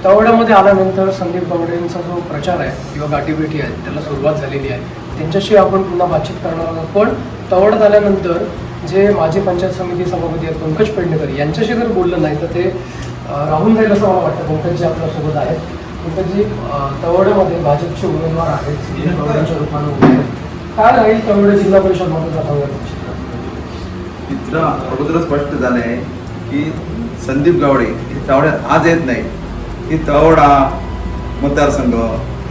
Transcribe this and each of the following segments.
तवड्यामध्ये आल्यानंतर संदीप गावडेंचा जो प्रचार आहे किंवा गाठीभेटी आहे त्याला सुरुवात झालेली आहे. त्यांच्याशी आपण पुन्हा बातचीत करणार आहोत. पण तवड्यात आल्यानंतर जे माजी पंचायत समिती सभापती आहेत पंकज पेडणेकर यांच्याशी जर बोललं नाही तर ते राहून जाईल असं मला वाटतं. पंकजजी आपल्यासोबत आहेत. पंकजजी, तवड्यामध्ये भाजपचे उमेदवार आहेत, संदीप गावडेंच्या रूपाने उभे आहेत. काय राहील तवडे जिल्हा परिषद मतदारसंघात? चित्र अगोदरच स्पष्ट झालं आहे की संदीप गावडे हे तवड्यात आज येत नाही. ही तवडा मतदारसंघ,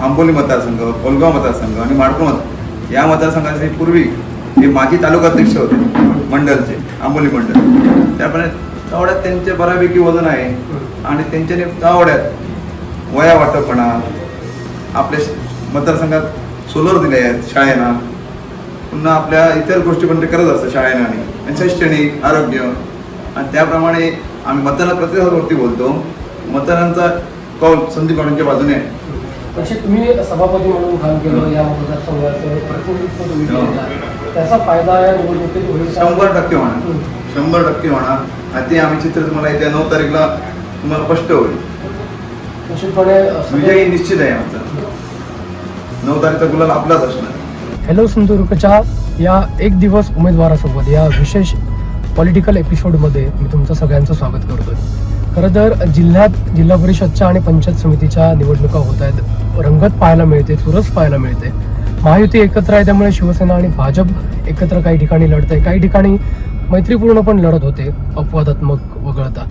आंबोली मतदारसंघ, कोलगाव मतदारसंघ आणि माडपूर या मतदारसंघाचे पूर्वी हे माजी तालुकाध्यक्ष होते मंडलचे, आंबोली मंडल. त्याप्रमाणे तवड्यात त्यांचे बऱ्यापैकी वजन आहे आणि त्यांच्याने तवड्यात वया वाटपणा आपल्या मतदारसंघात सोलर दिले आहेत शाळेना, पुन्हा आपल्या इतर गोष्टी पण ते करत असतात शाळेना आणि शैक्षणिक आरोग्य. आणि त्याप्रमाणे आम्ही मतदान प्रतिसादावरती बोलतो. मतदारांचा कौल संदीप गावडेंच्या बाजूने आहे. तसे तुम्ही सभापती म्हणून काम केलं, या मतदारसंघाचं प्रतिनिधित्व तुम्ही केलेलं आहे, त्याचा फायदा या निवडणुकीत होईल? 100% होणार, 100% होणार. आणि ते आम्ही चित्र तुम्हाला येत्या 9 तारीखला तुम्हाला स्पष्ट होईल. निश्चितपणे विजयी निश्चित आहे आमचा. 9 तारीखचा गुलाल आपलाच असणार. हॅलो सिंधुदुर्गच्या या एक दिवस उमेदवारासोबत या विशेष पॉलिटिकल एपिसोडमध्ये मी तुमचं सगळ्यांचं स्वागत करतोय. खरं तर जिल्हा परिषदच्या आणि पंचायत समितीच्या निवडणुका होत आहेत. रंगत पाहायला मिळते, चुरस पाहायला मिळते. महायुती एकत्र आहे, त्यामुळे शिवसेना आणि भाजप एकत्र काही ठिकाणी लढत आहे, काही ठिकाणी मैत्रीपूर्ण पण लढत होते, अपवादात्मक वगळता.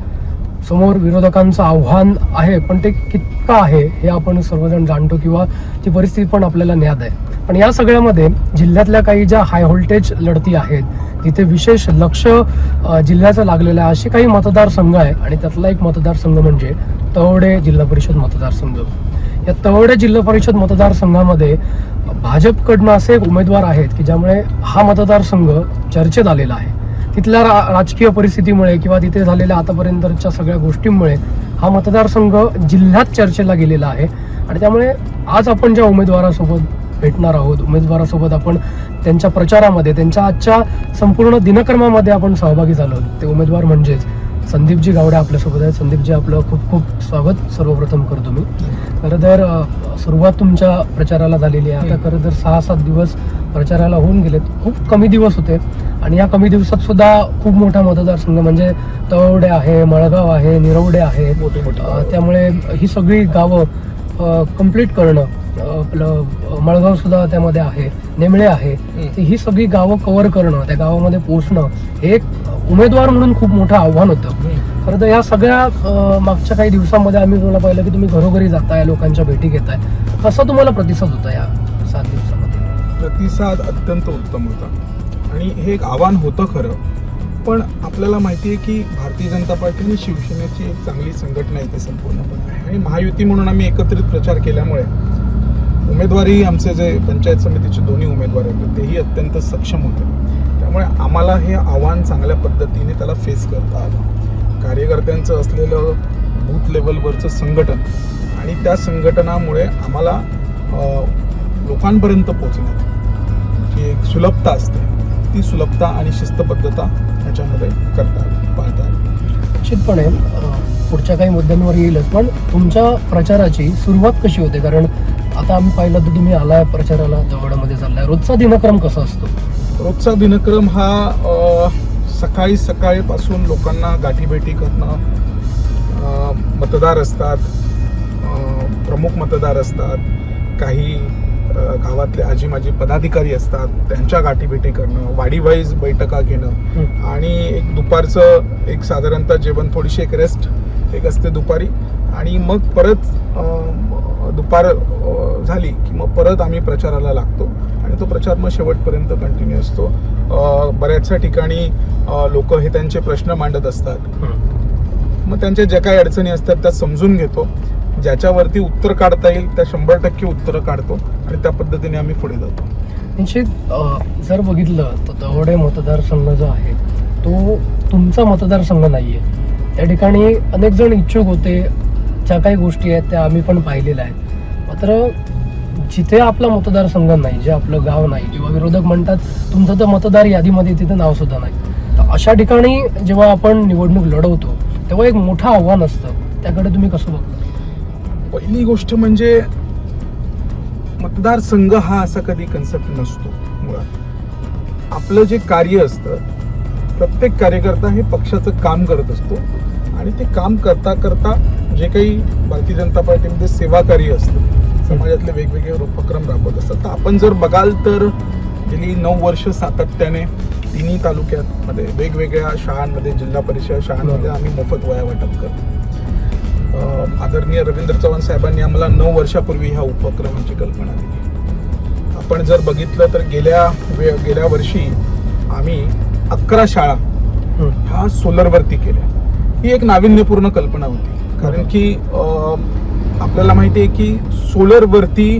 समोर विरोधकांचं आव्हान आहे, पण ते कितकं आहे हे आपण सर्वजण जाणतो किंवा ती परिस्थिती पण आपल्याला ज्ञात आहे. पण या सगळ्यामध्ये जिल्ह्यातल्या काही ज्या हाय व्होल्टेज लढती आहेत तिथे विशेष लक्ष जिल्ह्याचं लागलेलं आहे. असे काही मतदारसंघ आहे आणि त्यातला एक मतदारसंघ म्हणजे तवडे जिल्हा परिषद मतदारसंघ. या तवडे जिल्हा परिषद मतदारसंघामध्ये भाजपकडनं असे एक उमेदवार आहेत की ज्यामुळे हा मतदारसंघ चर्चेत आलेला आहे. तिथल्या राजकीय परिस्थितीमुळे किंवा तिथे झालेल्या आतापर्यंतच्या सगळ्या गोष्टींमुळे हा मतदारसंघ जिल्ह्यात चर्चेला गेलेला आहे. आणि त्यामुळे आज आपण ज्या उमेदवारासोबत भेटणार आहोत, उमेदवारासोबत आपण त्यांच्या प्रचारामध्ये, त्यांच्या आजच्या संपूर्ण दिनक्रमामध्ये आपण सहभागी झालो. ते उमेदवार म्हणजेच संदीपजी गावडे आपल्यासोबत आहेत. संदीपजी, आपलं खूप खूप स्वागत सर्वप्रथम करतो मी. खरं तर सुरुवात तुमच्या प्रचाराला झालेली आहे. आता खरं तर 6-7 दिवस प्रचाराला होऊन गेलेत. खूप कमी दिवस होते आणि या कमी दिवसात सुद्धा खूप मोठा मतदारसंघ म्हणजे तवडे आहे, मळगाव आहे, निरवडे आहे, त्यामुळे ही सगळी गावं कंप्लीट करणं, आपलं मळगाव सुद्धा त्यामध्ये आहे, नेमळे आहे, ही सगळी गावं कव्हर करणं, त्या गावामध्ये पोहोचणं हे एक उमेदवार म्हणून खूप मोठं आव्हान होतं. खरं तर या सगळ्या मागच्या काही दिवसांमध्ये आम्ही तुम्हाला पाहिलं की तुम्ही घरोघरी जाताय, लोकांच्या भेटी घेताय. कसा तुम्हाला प्रतिसाद होता या 7 दिवसामध्ये? प्रतिसाद अत्यंत उत्तम होता आणि हे एक आव्हान होतं खरं. पण आपल्याला माहिती आहे की भारतीय जनता पार्टी आणि शिवसेनेची एक चांगली संघटना इथे संपूर्णपणे आहे आणि महायुती म्हणून आम्ही एकत्रित प्रचार केल्यामुळे उमेदवारी आमचे जे पंचायत समितीचे दोन्ही उमेदवार आहेत तेही अत्यंत सक्षम होते. त्यामुळे आम्हाला हे आव्हान चांगल्या पद्धतीने त्याला फेस करता आलं. कार्यकर्त्यांचं असलेलं बूथ लेवलवरचं संघटन आणि त्या संघटनामुळे आम्हाला लोकांपर्यंत पोचण्यात जी एक सुलभता असते ती सुलभता आणि शिस्तबद्धता ह्याच्यामध्ये पाहता आली. निश्चितपणे पुढच्या काही मुद्द्यांवर येईलच, पण तुमच्या प्रचाराची सुरुवात कशी होते? कारण आता आम्ही पाहिलं तर तुम्ही आलाय प्रचाराला, तवड्यामध्ये चाललाय. रोजचा दिनक्रम कसा असतो? रोजचा दिनक्रम हा सकाळपासून लोकांना गाठीभेटी करणं, मतदार असतात, प्रमुख मतदार असतात, काही गावातले आजी माजी पदाधिकारी असतात, त्यांच्या गाठीभेटी करणं, वाडीवाईज बैठका घेणं आणि एक दुपारचं एक साधारणतः जेवण, थोडीशी एक रेस्ट एक असते दुपारी आणि मग परत दुपार झाली की मग परत आम्ही प्रचाराला लागतो आणि तो प्रचार मग शेवटपर्यंत कंटिन्यू असतो. बऱ्याचशा ठिकाणी लोक हे त्यांचे प्रश्न मांडत असतात, मग त्यांच्या ज्या काही अडचणी असतात त्या समजून घेतो, ज्याच्यावरती उत्तर काढता येईल त्या 100% उत्तरं काढतो आणि त्या पद्धतीने आम्ही पुढे जातो. निश्चित जर बघितलं तर तवडे मतदारसंघ जो आहे तो तुमचा मतदारसंघ नाही आहे. त्या ठिकाणी अनेक जण इच्छुक होते, ज्या काही गोष्टी आहेत त्या आम्ही पण पाहिलेल्या आहेत. मात्र जिथे आपला मतदारसंघ नाही, जे आपलं गाव नाही, किंवा विरोधक म्हणतात तुमचं तर मतदार यादीमध्ये तिथे नावसुद्धा नाही, तर अशा ठिकाणी जेव्हा आपण निवडणूक लढवतो तेव्हा एक मोठं आव्हान असतं. त्याकडे तुम्ही कसं बघता? पहिली गोष्ट म्हणजे मतदारसंघ हा असा कधी कन्सेप्ट नसतो. मुळात आपलं जे कार्य असतं, प्रत्येक कार्यकर्ता हे पक्षाचं काम करत असतो आणि ते काम करता करता जे काही भारतीय जनता पार्टीमध्ये सेवा कार्य असतं, समाजातले वेगवेगळे उपक्रम राबवत असतात. तर आपण जर बघाल तर गेली 9 वर्ष सातत्याने तिन्ही तालुक्यांमध्ये वेगवेगळ्या शाळांमध्ये, जिल्हा परिषद शाळांमध्ये आम्ही मोफत वह्या वाटप करतो. आदरणीय रवींद्र चव्हाण साहेबांनी आम्हाला 9 वर्षापूर्वी ह्या उपक्रमाची कल्पना दिली. आपण जर बघितलं तर गेल्या वर्षी आम्ही 11 शाळा ह्या सोलरवरती केल्या. ही एक नाविन्यपूर्ण कल्पना होती, कारण की आपल्याला माहिती आहे की सोलरवरती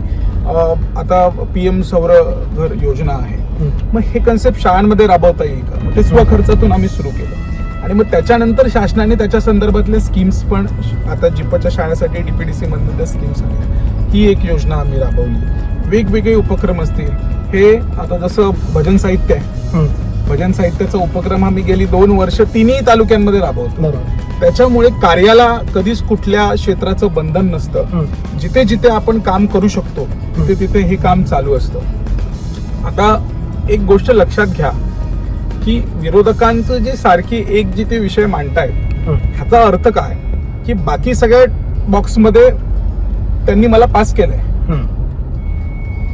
आता PM सौर घर योजना आहे. मग हे कन्सेप्ट शाळांमध्ये राबवता येईल का? मग ते स्वखर्चातून आम्ही सुरू केलं आणि मग त्याच्यानंतर शासनाने त्याच्या संदर्भातल्या स्कीम्स पण आता जिपच्या शाळेसाठी DPDC मधून त्या स्कीम्स आल्या. ही एक योजना आम्ही राबवली. वेगवेगळे उपक्रम असतील. हे आता जसं भजन साहित्य आहे, भजन साहित्याचा उपक्रम आम्ही गेली 2 वर्ष तिन्ही तालुक्यांमध्ये राबवतो. त्याच्यामुळे कार्याला कधीच कुठल्या क्षेत्राचं बंधन नसतं. जिथे जिथे आपण काम करू शकतो तिथे तिथे हे काम चालू असतं. आता एक गोष्ट लक्षात घ्या की विरोधकांचं जे सारखी एक जिथे विषय मांडतायत, ह्याचा अर्थ काय की बाकी सगळ्या बॉक्समध्ये त्यांनी मला पास केलंय.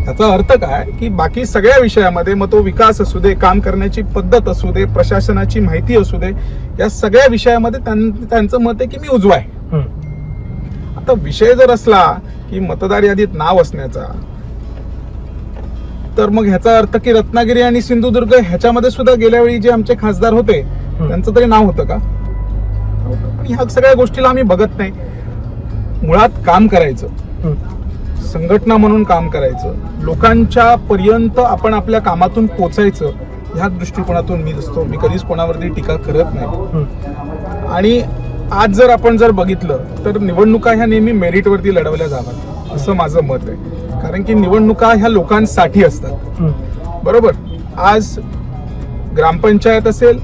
याचा अर्थ काय की बाकी सगळ्या विषयामध्ये, मग तो विकास असू दे, काम करण्याची पद्धत असू दे, प्रशासनाची माहिती असू दे, या सगळ्या विषयामध्ये त्यांचं मत आहे की मी उजवा आहे. आता विषय जर असला की मतदार यादीत नाव असण्याचा, तर मग ह्याचा अर्थ की रत्नागिरी आणि सिंधुदुर्ग ह्याच्यामध्ये सुद्धा गेल्या वेळी जे आमचे खासदार होते त्यांचं तरी नाव होतं का? पण ह्या सगळ्या गोष्टीला आम्ही बघत नाही. मुळात काम करायचं, संघटना म्हणून काम करायचं, लोकांच्या पर्यंत आपण आपल्या कामातून पोचायचं, ह्या दृष्टिकोनातून मी दिसतो. मी कधीच कोणावरती टीका करत नाही. आणि आज जर आपण बघितलं तर निवडणुका ह्या नेहमी मेरिटवरती लढवल्या जाव्यात असं माझं मत आहे. कारण की निवडणुका ह्या लोकांसाठी असतात. बरोबर. आज ग्रामपंचायत असेल,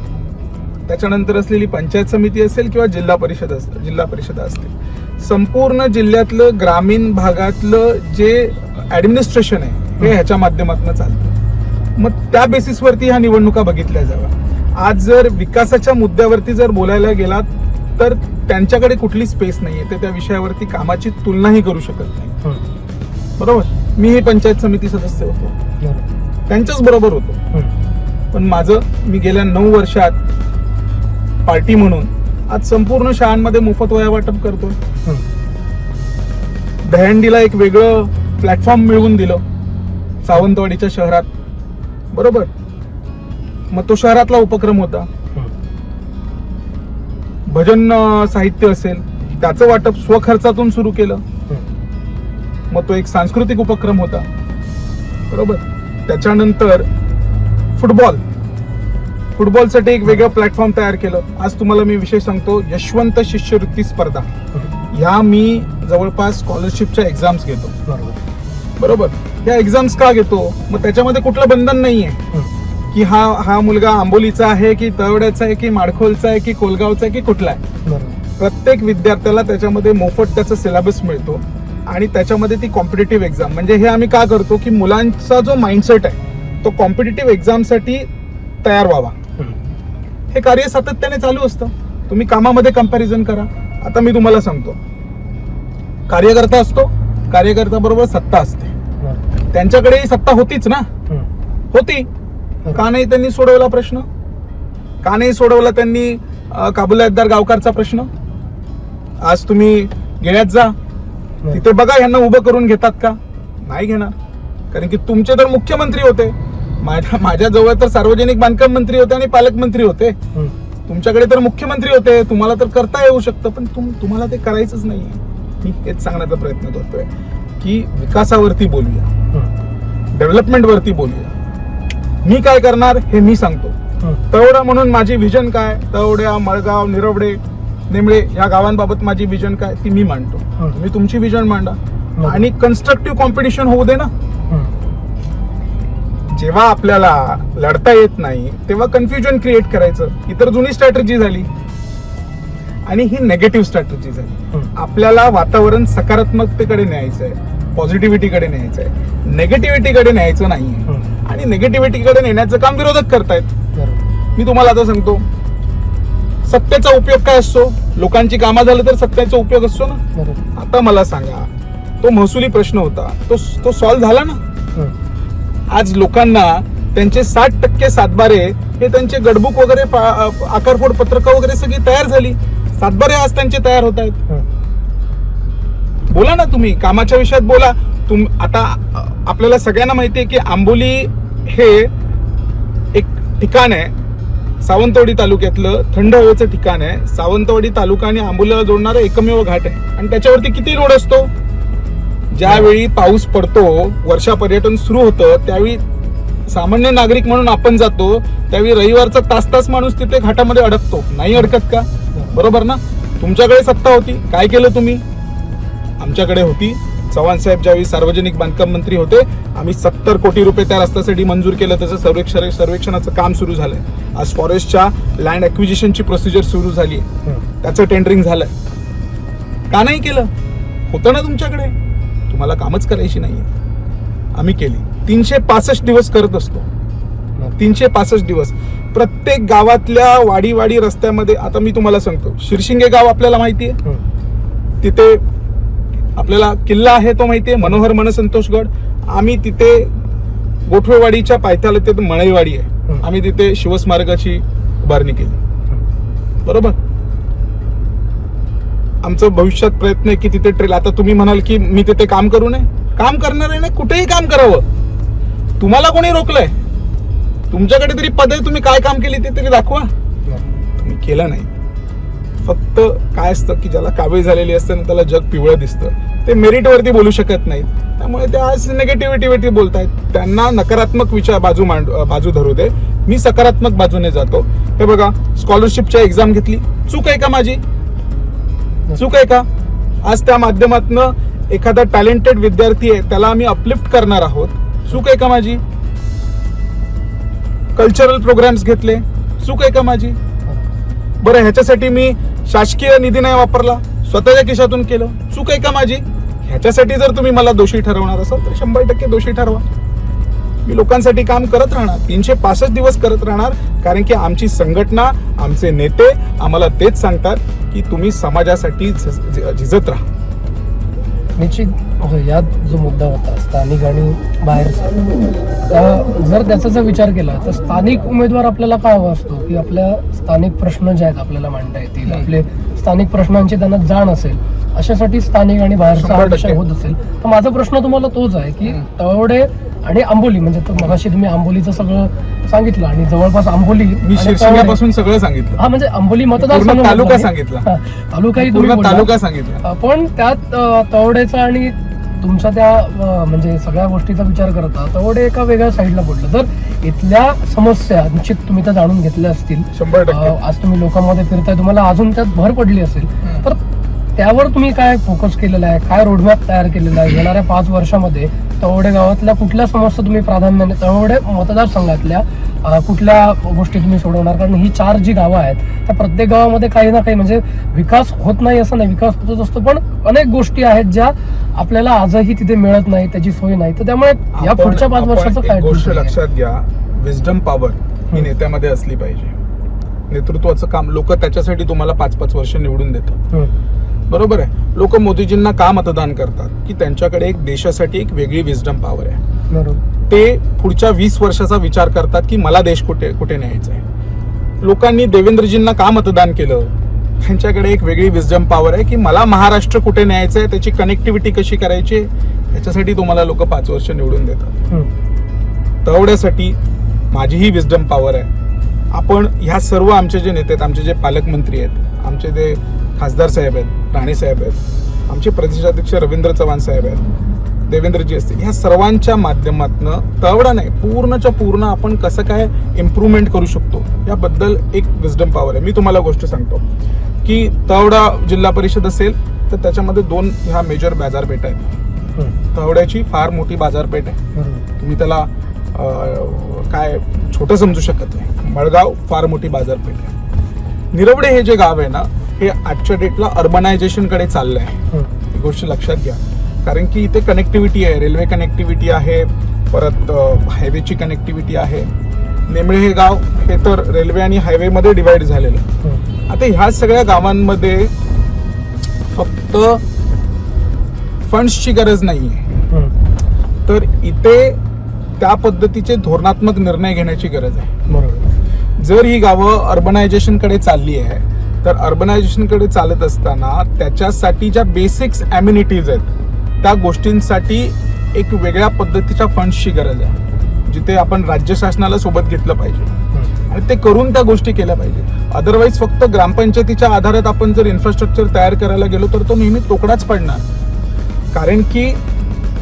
त्याच्यानंतर असलेली पंचायत समिती असेल किंवा जिल्हा परिषद असतील, संपूर्ण जिल्ह्यातलं ग्रामीण भागातलं जे ऍडमिनिस्ट्रेशन आहे हे ह्याच्या माध्यमातून चालतं. मग त्या बेसिसवरती ह्या निवडणुका बघितल्या जाव्या. आज जर विकासाच्या मुद्द्यावरती जर बोलायला गेलात तर त्यांच्याकडे कुठली स्पेस नाहीये. ते त्या विषयावरती कामाची तुलनाही करू शकत नाही. बरोबर. मीही पंचायत समिती सदस्य होतो, त्यांच्याच बरोबर होतो. पण मी गेल्या 9 वर्षात पार्टी म्हणून आज संपूर्ण शाळांमध्ये मोफत वह्या वाटप करतो. दहीहंडीला एक वेगळं प्लॅटफॉर्म मिळवून दिलं सावंतवाडीच्या शहरात. बरोबर. मग तो शहरातला उपक्रम होता. भजन साहित्य असेल त्याचं वाटप स्वखर्चातून सुरू केलं. मग तो एक सांस्कृतिक उपक्रम होता. बरोबर. त्याच्यानंतर फुटबॉलसाठी एक वेगळं प्लॅटफॉर्म तयार केलं. आज तुम्हाला मी विषय सांगतो, यशवंत शिष्यवृत्ती स्पर्धा ह्या मी जवळपास स्कॉलरशिपच्या एक्झाम्स घेतो. बरोबर. या एक्झाम्स का घेतो? मग त्याच्यामध्ये कुठलं बंधन नाहीये की हा मुलगा आंबोलीचा आहे की तळवड्याचा आहे की माडखोलचा आहे की कोलगावचा आहे की कुठला आहे. प्रत्येक विद्यार्थ्याला त्याच्यामध्ये मोफत त्याचा सिलेबस मिळतो आणि त्याच्यामध्ये ती कॉम्पिटेटिव्ह एक्झाम, म्हणजे हे आम्ही का करतो की मुलांचा जो माइंडसेट आहे तो कॉम्पिटेटिव्ह एक्झामसाठी तयार व्हावा. हे कार्य सातत्याने चालू असतं. तुम्ही कामामध्ये कंपॅरिझन करा. आता मी तुम्हाला सांगतो, कार्यकर्ता असतो, कार्यकर्ता बरोबर सत्ता असते. त्यांच्याकडेही सत्ता होतीच ना, होती. का नाही त्यांनी सोडवला प्रश्न? का नाही सोडवला त्यांनी काबुल्यातदार गावकारचा प्रश्न? आज तुम्ही गेल्यात जा, तिथे बघा यांना उभं करून घेतात का? नाही घेणार. कारण की तुमचे तर मुख्यमंत्री होते, माझ्या जवळ तर सार्वजनिक बांधकाम मंत्री होते आणि पालकमंत्री होते. तुमच्याकडे तर मुख्यमंत्री होते, तुम्हाला तर करता येऊ शकतं, पण तुम्हाला ते करायचंच नाहीये. मी हेच सांगण्याचा प्रयत्न करतोय की विकासावरती बोलूया, डेव्हलपमेंटवरती बोलूया. मी काय करणार हे मी सांगतो. तळवडा म्हणून माझी व्हिजन काय, तळवड्या, मळगाव, निरवडे, निमळे या गावांबाबत माझी व्हिजन काय ती मी मांडतो. तुम्ही तुमची व्हिजन मांडा आणि कन्स्ट्रक्टिव्ह कॉम्पिटिशन होऊ दे ना. जेव्हा आपल्याला लढता येत नाही तेव्हा कन्फ्युजन क्रिएट करायचं, ही तर जुनी स्ट्रॅटेजी झाली. आणि ही नेगेटिव्ह स्ट्रॅटेजी झाली. आपल्याला वातावरण सकारात्मकतेकडे न्यायचं आहे, पॉझिटिव्हिटीकडे न्यायचं आहे, नेगेटिव्हिटीकडे न्यायचं नाहीये. आणि नेगेटिव्हिटीकडे नेण्याचं काम विरोधक करतायत. मी तुम्हाला आता सांगतो, सत्तेचा उपयोग काय असतो? लोकांची कामं झालं तर सत्तेचा उपयोग असतो ना. आता मला सांगा, तो महसुली प्रश्न होता, तो सॉल्व्ह झाला ना. आज लोकांना त्यांचे 60% सातबारे हे त्यांचे गडबुक वगैरे आकारफोड पत्रकं वगैरे सगळी तयार झाली. सातबारे आज त्यांचे तयार होत आहेत. बोला ना तुम्ही, कामाच्या विषयात बोला. आता आपल्याला सगळ्यांना माहिती आहे की आंबोली हे एक ठिकाण आहे, सावंतवाडी तालुक्यातलं थंड हवेचं ठिकाण आहे. सावंतवाडी तालुका आणि आंबोलीला जोडणारा एकमेव घाट आहे. आणि त्याच्यावरती किती लोड असतो? ज्यावेळी पाऊस पडतो, वर्षा पर्यटन सुरू होतं, त्यावेळी सामान्य नागरिक म्हणून आपण जातो, त्यावेळी रविवारचा तास तास माणूस तिथे घाटामध्ये अडकतो. नाही अडकत का? बरोबर ना. तुमच्याकडे सत्ता होती, काय केलं तुम्ही? आमच्याकडे होती. चव्हाण साहेब ज्यावेळी सार्वजनिक बांधकाम मंत्री होते, आम्ही 70 कोटी रुपये त्या रस्त्यासाठी मंजूर केलं. त्याचं सर्वेक्षणाचं काम सुरू झालंय. आज फॉरेस्टच्या लँड ॲक्विजिशनची प्रोसिजर सुरू झाली आहे, त्याचं टेंडरिंग झालंय. का नाही केलं? होतं ना तुमच्याकडे, तुम्हाला कामच करायची नाहीये. आम्ही केली. 365 दिवस करत असतो. 365 दिवस प्रत्येक गावातल्या वाडी रस्त्यामध्ये. आता मी तुम्हाला सांगतो, शिरशिंगे गाव आपल्याला माहितीये, तिथे आपल्याला किल्ला आहे तो माहितीये, मनोहर मनसंतोषगड. आम्ही तिथे गोठवेवाडीच्या पायथ्याला ते मळईवाडी आहे, आम्ही तिथे शिवस्मारकाची उभारणी केली. बरोबर. आमचं भविष्यात प्रयत्न आहे की तिथे ट्रेल. आता तुम्ही म्हणाल की मी तिथे काम करू नये. काम करणार आहे ना, कुठेही काम करावं. तुम्हाला कोणी रोखलंय? तुमच्याकडे तरी पद आहे, तुम्ही काय काम केली ते तरी दाखवा. तुम्ही केलं नाही. फक्त काय असतं की ज्याला कावीळ झालेली असते ना, त्याला जग पिवळं दिसतं. ते मेरिट वरती बोलू शकत नाहीत, त्यामुळे ते आज निगेटिव्हिटी बोलतायत. त्यांना नकारात्मक विचार बाजू धरू दे. मी सकारात्मक बाजूने जातो. हे बघा, स्कॉलरशिपच्या एक्झाम घेतली. चूक आहे का माझी? चूक आहे का? आज त्या माध्यमातून एखादा टॅलेंटेड विद्यार्थी आहे, त्याला आम्ही अपलिफ्ट करणार आहोत. चूक आहे का माझी? कल्चरल प्रोग्राम्स घेतले. चूक आहे का माझी? बरं, ह्याच्यासाठी मी शासकीय निधी नाही वापरला, स्वतःच्या खिशातून केलं. चूक आहे का माझी? ह्याच्यासाठी जर तुम्ही मला दोषी ठरवणार असाल तर 100% दोषी ठरवा. मी लोकांसाठी काम करत राहणार, 365 दिवस करत राहणार. कारण की आमची संघटना, आमचे नेते आम्हाला तेच सांगतात की तुम्ही समाजासाठी झिजत राहा. निश्चित यात जो मुद्दा होता स्थानिक आणि बाहेरचा, जर त्याचा जर विचार केला तर स्थानिक उमेदवार आपल्याला काय हवा असतो की आपल्या स्थानिक प्रश्न जे आहेत आपल्याला मांडता येतील, आपले स्थानिक प्रश्नांची त्यांना जाण असेल, अशासाठी स्थानिक आणि बाहेरचा विषय होत असेल. तर माझा प्रश्न तुम्हाला तोच आहे की तळवडे आणि आंबोली, म्हणजे मगाशी तुम्ही आंबोलीचं सगळं सांगितलं आणि जवळपास आंबोली मी शिरशिंग्यापासून सगळं सांगितलं. हा, म्हणजे आंबोली मतदारसंघ तालुका सांगितला, तालुकाही तालुका सांगितला. पण त्यात तळवडेचा आणि तुमच्या त्या म्हणजे सगळ्या गोष्टीचा विचार करता तळवडे एका वेगळ्या साईडला पडलं. तर इथल्या समस्या निश्चित तुम्ही त्या जाणून घेतल्या असतील. 100%. आज तुम्ही लोकांमध्ये फिरताय, तुम्हाला अजून त्यात भर पडली असेल. तर त्यावर तुम्ही काय फोकस केलेला आहे, काय रोडमॅप तयार केलेला आहे? येणाऱ्या 5 वर्षामध्ये तळवडे गावातल्या कुठल्या समस्या तुम्ही प्राधान्याने, तळवडे मतदारसंघातल्या कुठल्या गोष्टी तुम्ही सोडवणार? कारण ही 4 जी गावं आहेत त्या प्रत्येक गावामध्ये काही ना काही, म्हणजे विकास होत नाही असं नाही, विकास होतच असतो, पण अनेक गोष्टी आहेत ज्या आपल्याला आजही तिथे मिळत नाही, त्याची सोय नाही. तर त्यामुळे या पुढच्या 5 वर्षाचं काय? गोष्ट लक्षात घ्या, विजडम पॉवर ही नेत्यामध्ये असली पाहिजे. नेतृत्वाचं काम, लोक त्याच्यासाठी तुम्हाला 5-5 वर्ष निवडून देतात. बरोबर आहे. लोक मोदीजींना का मतदान करतात की त्यांच्याकडे एक देशासाठी एक वेगळी विजडम पॉवर आहे. बरोबर. ते पुढच्या 20 वर्षाचा विचार करतात की मला देश कुठे कुठे न्यायचा आहे. लोकांनी देवेंद्रजींना का मतदान केलं? त्यांच्याकडे एक वेगळी विजडम पॉवर आहे की मला महाराष्ट्र कुठे न्यायचं आहे, त्याची कनेक्टिव्हिटी कशी करायची, त्याच्यासाठी तुम्हाला लोक 5 वर्ष निवडून देतात. तेवढ्यासाठी माझी ही विजडम पॉवर आहे. आपण ह्या सर्व आमचे जे नेते आहेत, आमचे जे पालकमंत्री आहेत, आमचे जे खासदार साहेब आहेत, राणे साहेब आहेत, आमचे प्रदेशाध्यक्ष रवींद्र चव्हाण साहेब आहेत, देवेंद्रजी असतील, ह्या सर्वांच्या माध्यमातून तळवडा नाही पूर्णच्या पूर्ण आपण कसं काय इम्प्रूव्हमेंट करू शकतो याबद्दल एक विजडम पॉवर आहे. मी तुम्हाला गोष्ट सांगतो की तळवडा जिल्हा परिषद असेल तर त्याच्यामध्ये 2 ह्या मेजर बाजारपेठ आहेत. तळवड्याची फार मोठी बाजारपेठ आहे, तुम्ही त्याला काय छोटं समजू शकत नाही. मळगाव फार मोठी बाजारपेठ आहे. निरवडे हे जे गाव आहे ना, हे आजच्या डेटला अर्बनायझेशनकडे चाललं आहे. ही गोष्ट लक्षात घ्या, कारण की इथे कनेक्टिव्हिटी आहे, रेल्वे कनेक्टिव्हिटी आहे, परत हायवेची कनेक्टिव्हिटी आहे. नेमळे हे गाव हे तर रेल्वे आणि हायवेमध्ये डिवाइड झालेलं. आता ह्या सगळ्या गावांमध्ये फक्त फंड्सची गरज नाही आहे, तर इथे त्या पद्धतीचे धोरणात्मक निर्णय घेण्याची गरज आहे. बरोबर. जर ही गावं अर्बनायझेशनकडे चालली आहे, तर अर्बनायझेशनकडे चालत असताना त्याच्यासाठी ज्या बेसिक्स ॲम्युनिटीज आहेत त्या गोष्टींसाठी एक वेगळ्या पद्धतीच्या फंड्सची गरज आहे, जिथे आपण राज्य शासनाला सोबत घेतलं पाहिजे आणि ते करून त्या गोष्टी केल्या पाहिजे. अदरवाईज फक्त ग्रामपंचायतीच्या आधारात आपण जर इन्फ्रास्ट्रक्चर तयार करायला गेलो तर तो नेहमी तोकडाच पडणार. कारण की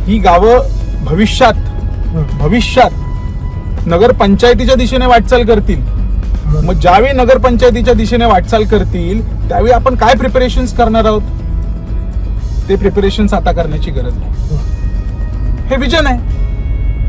ही गावं भविष्यात नगरपंचायतीच्या दिशेने वाटचाल करतील. मग ज्यावेळी नगरपंचायतीच्या दिशेने वाटचाल करतील त्यावेळी आपण काय प्रिपरेशन्स करणार आहोत, ते प्रिपरेशन्स आता करण्याची गरज आहे. हे विजन आहे.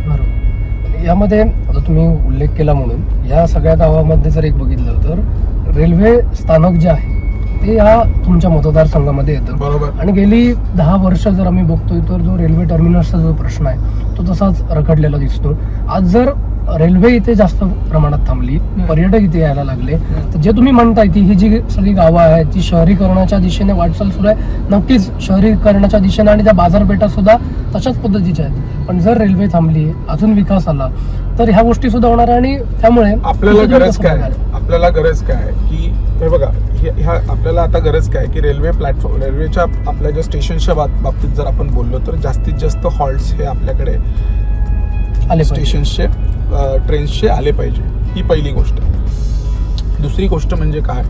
बरोबर. यामध्ये आता तुम्ही उल्लेख केला म्हणून या सगळ्या गावामध्ये जर एक बघितलं तर रेल्वे स्थानक जे आहे ते या तुमच्या मतदारसंघामध्ये येतं. बरोबर. आणि गेली 10 वर्ष जर आम्ही बघतोय तर जो रेल्वे टर्मिनसचा जो प्रश्न आहे तो तसाच रखडलेला दिसतो. आज जर रेल्वे इथे जास्त प्रमाणात थांबली, पर्यटक इथे यायला लागले, तर जे तुम्ही म्हणताय की ही जी सगळी गावं आहेत ती शहरीकरणाच्या दिशेने वाटचाल सुरू आहे. नक्कीच शहरीकरणाच्या दिशेने आणि त्या बाजारपेठा सुद्धा तशाच पद्धतीच्या आहेत. पण जर रेल्वे थांबली, अजून विकास आला तर ह्या गोष्टी सुद्धा होणार. आणि त्यामुळे आपल्याला गरज काय की हे बघा, ह्या आपल्याला आता गरज काय की रेल्वे प्लॅटफॉर्म, रेल्वेच्या आपल्या ज्या स्टेशनच्या बाबतीत जर आपण बोललो तर जास्तीत जास्त हॉल्ट्स हे आपल्याकडे आले स्टेशन्सचे ट्रेन्सचे आले पाहिजे. ही पहिली गोष्ट. दुसरी गोष्ट म्हणजे काय,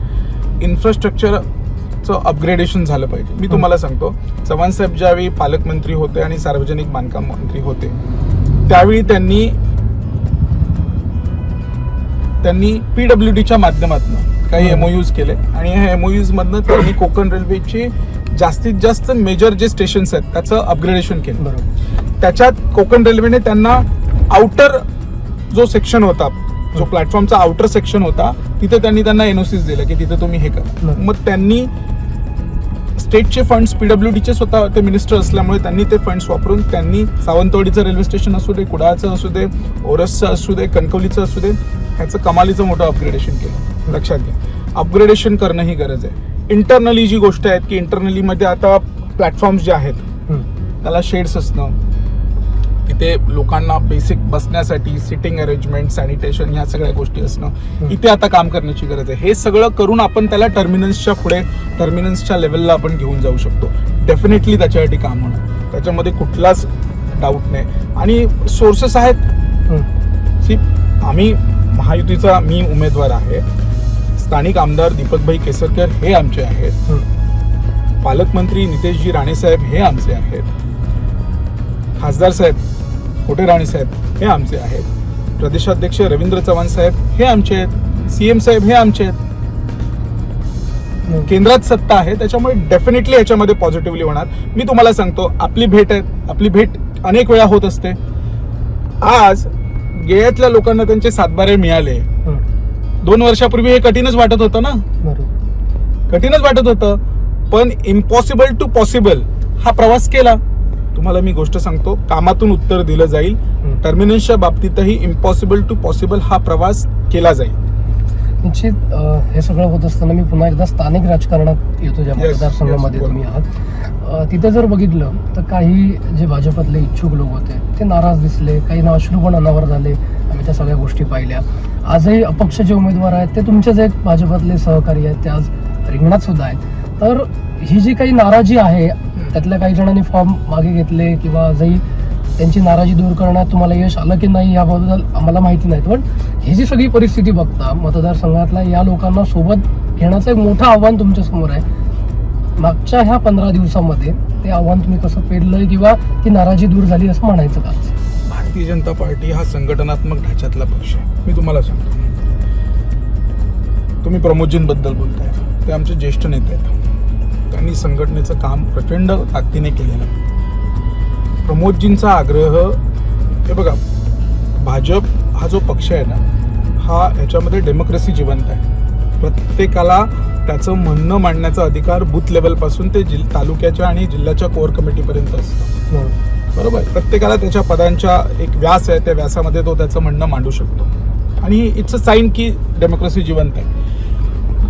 इन्फ्रास्ट्रक्चरचं अपग्रेडेशन झालं पाहिजे. मी तुम्हाला सांगतो, चव्हाण साहेब ज्यावेळी पालकमंत्री होते आणि सार्वजनिक बांधकाम मंत्री होते त्यावेळी त्यांनी PWDच्या माध्यमातून काही MOUs केले आणि ह्या MOUs मधनं त्यांनी कोकण रेल्वेची जास्तीत जास्त मेजर जे स्टेशन्स आहेत त्याचं अपग्रेडेशन केलं. बरोबर. त्याच्यात कोकण रेल्वेने त्यांना आउटर जो सेक्शन होता, जो प्लॅटफॉर्मचा आउटर सेक्शन होता, तिथे त्यांना NOCs दिले की तिथे तुम्ही हे करा. मग त्यांनी स्टेटचे फंड्स, PWDचे स्वतः ते मिनिस्टर असल्यामुळे त्यांनी ते फंड्स वापरून त्यांनी सावंतवाडीचं रेल्वे स्टेशन असू दे, कुडाळचं असू दे, ओरसचं असू दे, कणकवलीचं असू दे, ह्याचं कमालीचं मोठं अपग्रेडेशन केलं. लक्षात घ्या, अपग्रेडेशन करणं ही गरज आहे. इंटरनली जी गोष्ट आहेत की इंटरनलीमध्ये आता प्लॅटफॉर्म्स जे आहेत त्याला शेड्स असणं, तिथे लोकांना बेसिक बसण्यासाठी सिटिंग अरेंजमेंट, सॅनिटेशन, ह्या सगळ्या गोष्टी असणं, इथे आता काम करण्याची गरज आहे. हे सगळं करून आपण त्याला टर्मिनल्सच्या पुढे, टर्मिनल्सच्या लेवलला आपण घेऊन जाऊ शकतो. डेफिनेटली त्याच्यासाठी काम होणार, त्याच्यामध्ये कुठलाच डाऊट नाही. आणि सोर्सेस आहेत. आम्ही महायुतीचा मी उमेदवार आहे, स्थानिक आमदार दीपकभाई केसरकर हे आमचे आहेत, पालकमंत्री नितेशजी राणेसाहेब हे आमचे आहेत, खासदार साहेब कोटे राणे साहेब हे आमचे आहेत, प्रदेशाध्यक्ष रवींद्र चव्हाण साहेब हे आमचे आहेत, CM साहेब हे आमचे आहेत. केंद्रात सत्ता आहे, त्याच्यामुळे डेफिनेटली याच्यामध्ये पॉझिटिव्हली होणार. मी तुम्हाला सांगतो, आपली भेट अनेक वेळा होत असते. आज गेल्यातल्या लोकांना त्यांचे सातबारे मिळाले. 2 वर्षापूर्वी हे कठीणच वाटत होतं ना, कठीणच वाटत होतं. पण इम्पॉसिबल टू पॉसिबल हा प्रवास केला. तुम्हाला मी गोष्ट सांगतो, कामातून उत्तर दिलं जाईल. टर्मिनसच्या बाबतीतही इम्पॉसिबल टू पॉसिबल हा प्रवास केला जाईल. निश्चित. हे सगळं होत असताना मी पुन्हा एकदा स्थानिक राजकारणात येतो, ज्या मतदारसंघामध्ये तुम्ही आहात. तिथे जर बघितलं तर काही जे भाजपातले इच्छुक लोक होते ते नाराज दिसले, काही अश्रू पण अनावर झाले. आम्ही त्या सगळ्या गोष्टी पाहिल्या. आजही अपक्ष जे उमेदवार आहेत ते तुमचे जे भाजपातले सहकारी आहेत ते आज रिंगणात सुद्धा आहेत. तर ही जी काही नाराजी आहे, त्यातल्या काही जणांनी फॉर्म मागे घेतले किंवा आजही त्यांची नाराजी दूर करण्यात तुम्हाला यश आलं की नाही याबद्दल आम्हाला माहिती नाही. पण ही जी सगळी परिस्थिती बघता मतदारसंघातल्या या लोकांना सोबत घेण्याचं एक मोठं आव्हान तुमच्या समोर आहे. मागच्या ह्या 15 दिवसामध्ये ते आव्हान तुम्ही कसं पेललंय किंवा ती नाराजी दूर झाली असं म्हणायचं का? भारतीय जनता पार्टी हा संघटनात्मक ढाच्यातला पक्ष आहे. मी तुम्हाला सांगतो, तुम्ही प्रमोदजींबद्दल बोलताय, ते आमचे ज्येष्ठ नेते आहेत. त्यांनी संघटनेचं काम प्रचंड ताकदीने केलेलं. प्रमोदजींचा आग्रह, हे बघा, भाजप हा जो पक्ष आहे ना, हा ह्याच्यामध्ये डेमोक्रेसी जिवंत आहे. प्रत्येकाला त्याचं म्हणणं मांडण्याचा अधिकार बूथ लेवलपासून ते तालुक्याच्या आणि जिल्ह्याच्या कोर कमिटीपर्यंत असतो. बरोबर. प्रत्येकाला त्याच्या पदांच्या एक व्यास आहे, त्या व्यासामध्ये तो त्याचं म्हणणं मांडू शकतो आणि इट्स अ साईन की डेमोक्रेसी जिवंत आहे.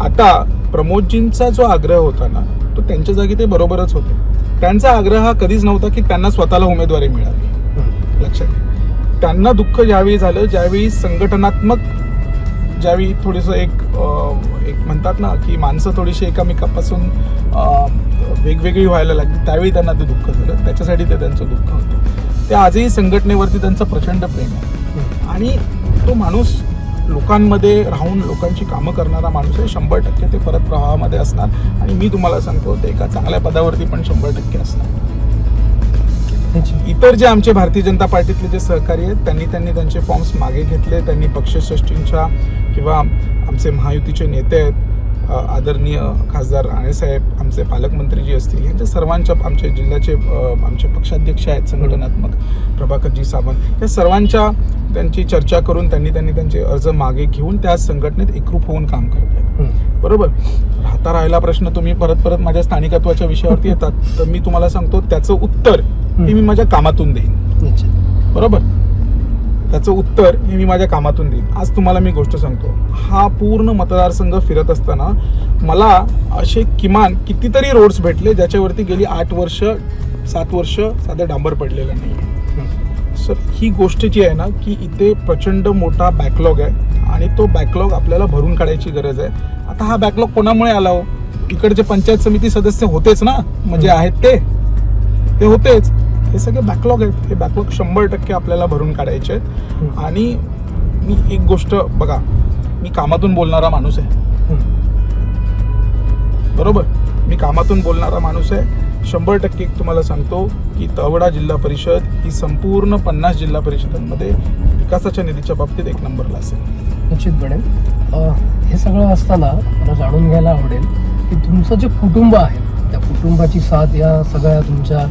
आता प्रमोदजींचा जो आग्रह होता ना, तो त्यांच्या जागी ते बरोबरच होते. त्यांचा आग्रह हा कधीच नव्हता की त्यांना स्वतःला उमेदवारी मिळावी. लक्षात घ्या, त्यांना दुःख ज्यावेळी झालं, ज्यावेळी संघटनात्मक, ज्यावेळी थोडंसं एक म्हणतात ना की माणसं थोडीशी एकामेकापासून वेगवेगळी व्हायला लागली, त्यावेळी त्यांना ते दुःख झालं. त्याच्यासाठी ते त्यांचं दुःख होतं. ते आजही संघटनेवरती त्यांचं प्रचंड प्रेम आहे आणि तो माणूस लोकांमध्ये राहून लोकांची कामं करणारा माणूस आहे. 100% ते परत प्रवाहामध्ये असणार आणि मी तुम्हाला सांगतो ते एका चांगल्या पदावरती पण 100% असणार. इतर जे आमचे भारतीय जनता पार्टीतले जे सहकारी आहेत त्यांनी त्यांचे फॉर्म्स मागे घेतले. त्यांनी पक्षश्रेष्ठींच्या किंवा आमचे महायुतीचे नेते आहेत, आदरणीय खासदार राणेसाहेब, आमचे पालकमंत्री जी असतील, यांच्या सर्वांच्या, आमचे जिल्ह्याचे आमचे पक्षाध्यक्ष आहेत संघटनात्मक प्रभाकरजी सावंत, या सर्वांच्या त्यांची चर्चा करून त्यांनी त्यांचे अर्ज मागे घेऊन त्या संघटनेत एकरूप होऊन काम करत आहेत. बरोबर. राहिला प्रश्न तुम्ही परत माझ्या स्थानिकत्वाच्या विषयावरती येतात, तर मी तुम्हाला सांगतो त्याचं उत्तर हे मी माझ्या कामातून देईन. बरोबर. त्याचं उत्तर हे मी माझ्या कामातून देईन. आज तुम्हाला मी गोष्ट सांगतो, हा पूर्ण मतदारसंघ फिरत असताना मला असे किमान कितीतरी रोड्स भेटले ज्याच्यावरती गेली 8 वर्ष 7 वर्ष साधं डांबर पडलेलं नाही. सर, ही गोष्ट जी आहे ना की इथे प्रचंड मोठा बॅकलॉग आहे आणि तो बॅकलॉग आपल्याला भरून काढायची गरज आहे. आता हा बॅकलॉग कोणामुळे आला हो? इकडचे पंचायत समिती सदस्य होतेच ना, म्हणजे आहेत ते होतेच. हे सगळे बॅकलॉग आहेत. हे बॅकलॉग 100% आपल्याला भरून काढायचे आहेत. आणि मी एक गोष्ट बघा, मी कामातून बोलणारा माणूस आहे. बरोबर. मी कामातून बोलणारा माणूस आहे. 100% तुम्हाला सांगतो की तळवडा जिल्हा परिषद ही संपूर्ण 50 जिल्हा परिषदांमध्ये विकासाच्या निधीच्या बाबतीत 1 नंबरला असेल. निश्चितपणे. हे सगळं असताना मला जाणून घ्यायला आवडेल की तुमचं जे कुटुंब आहे, त्या कुटुंबाची साथ या सगळ्या तुमच्या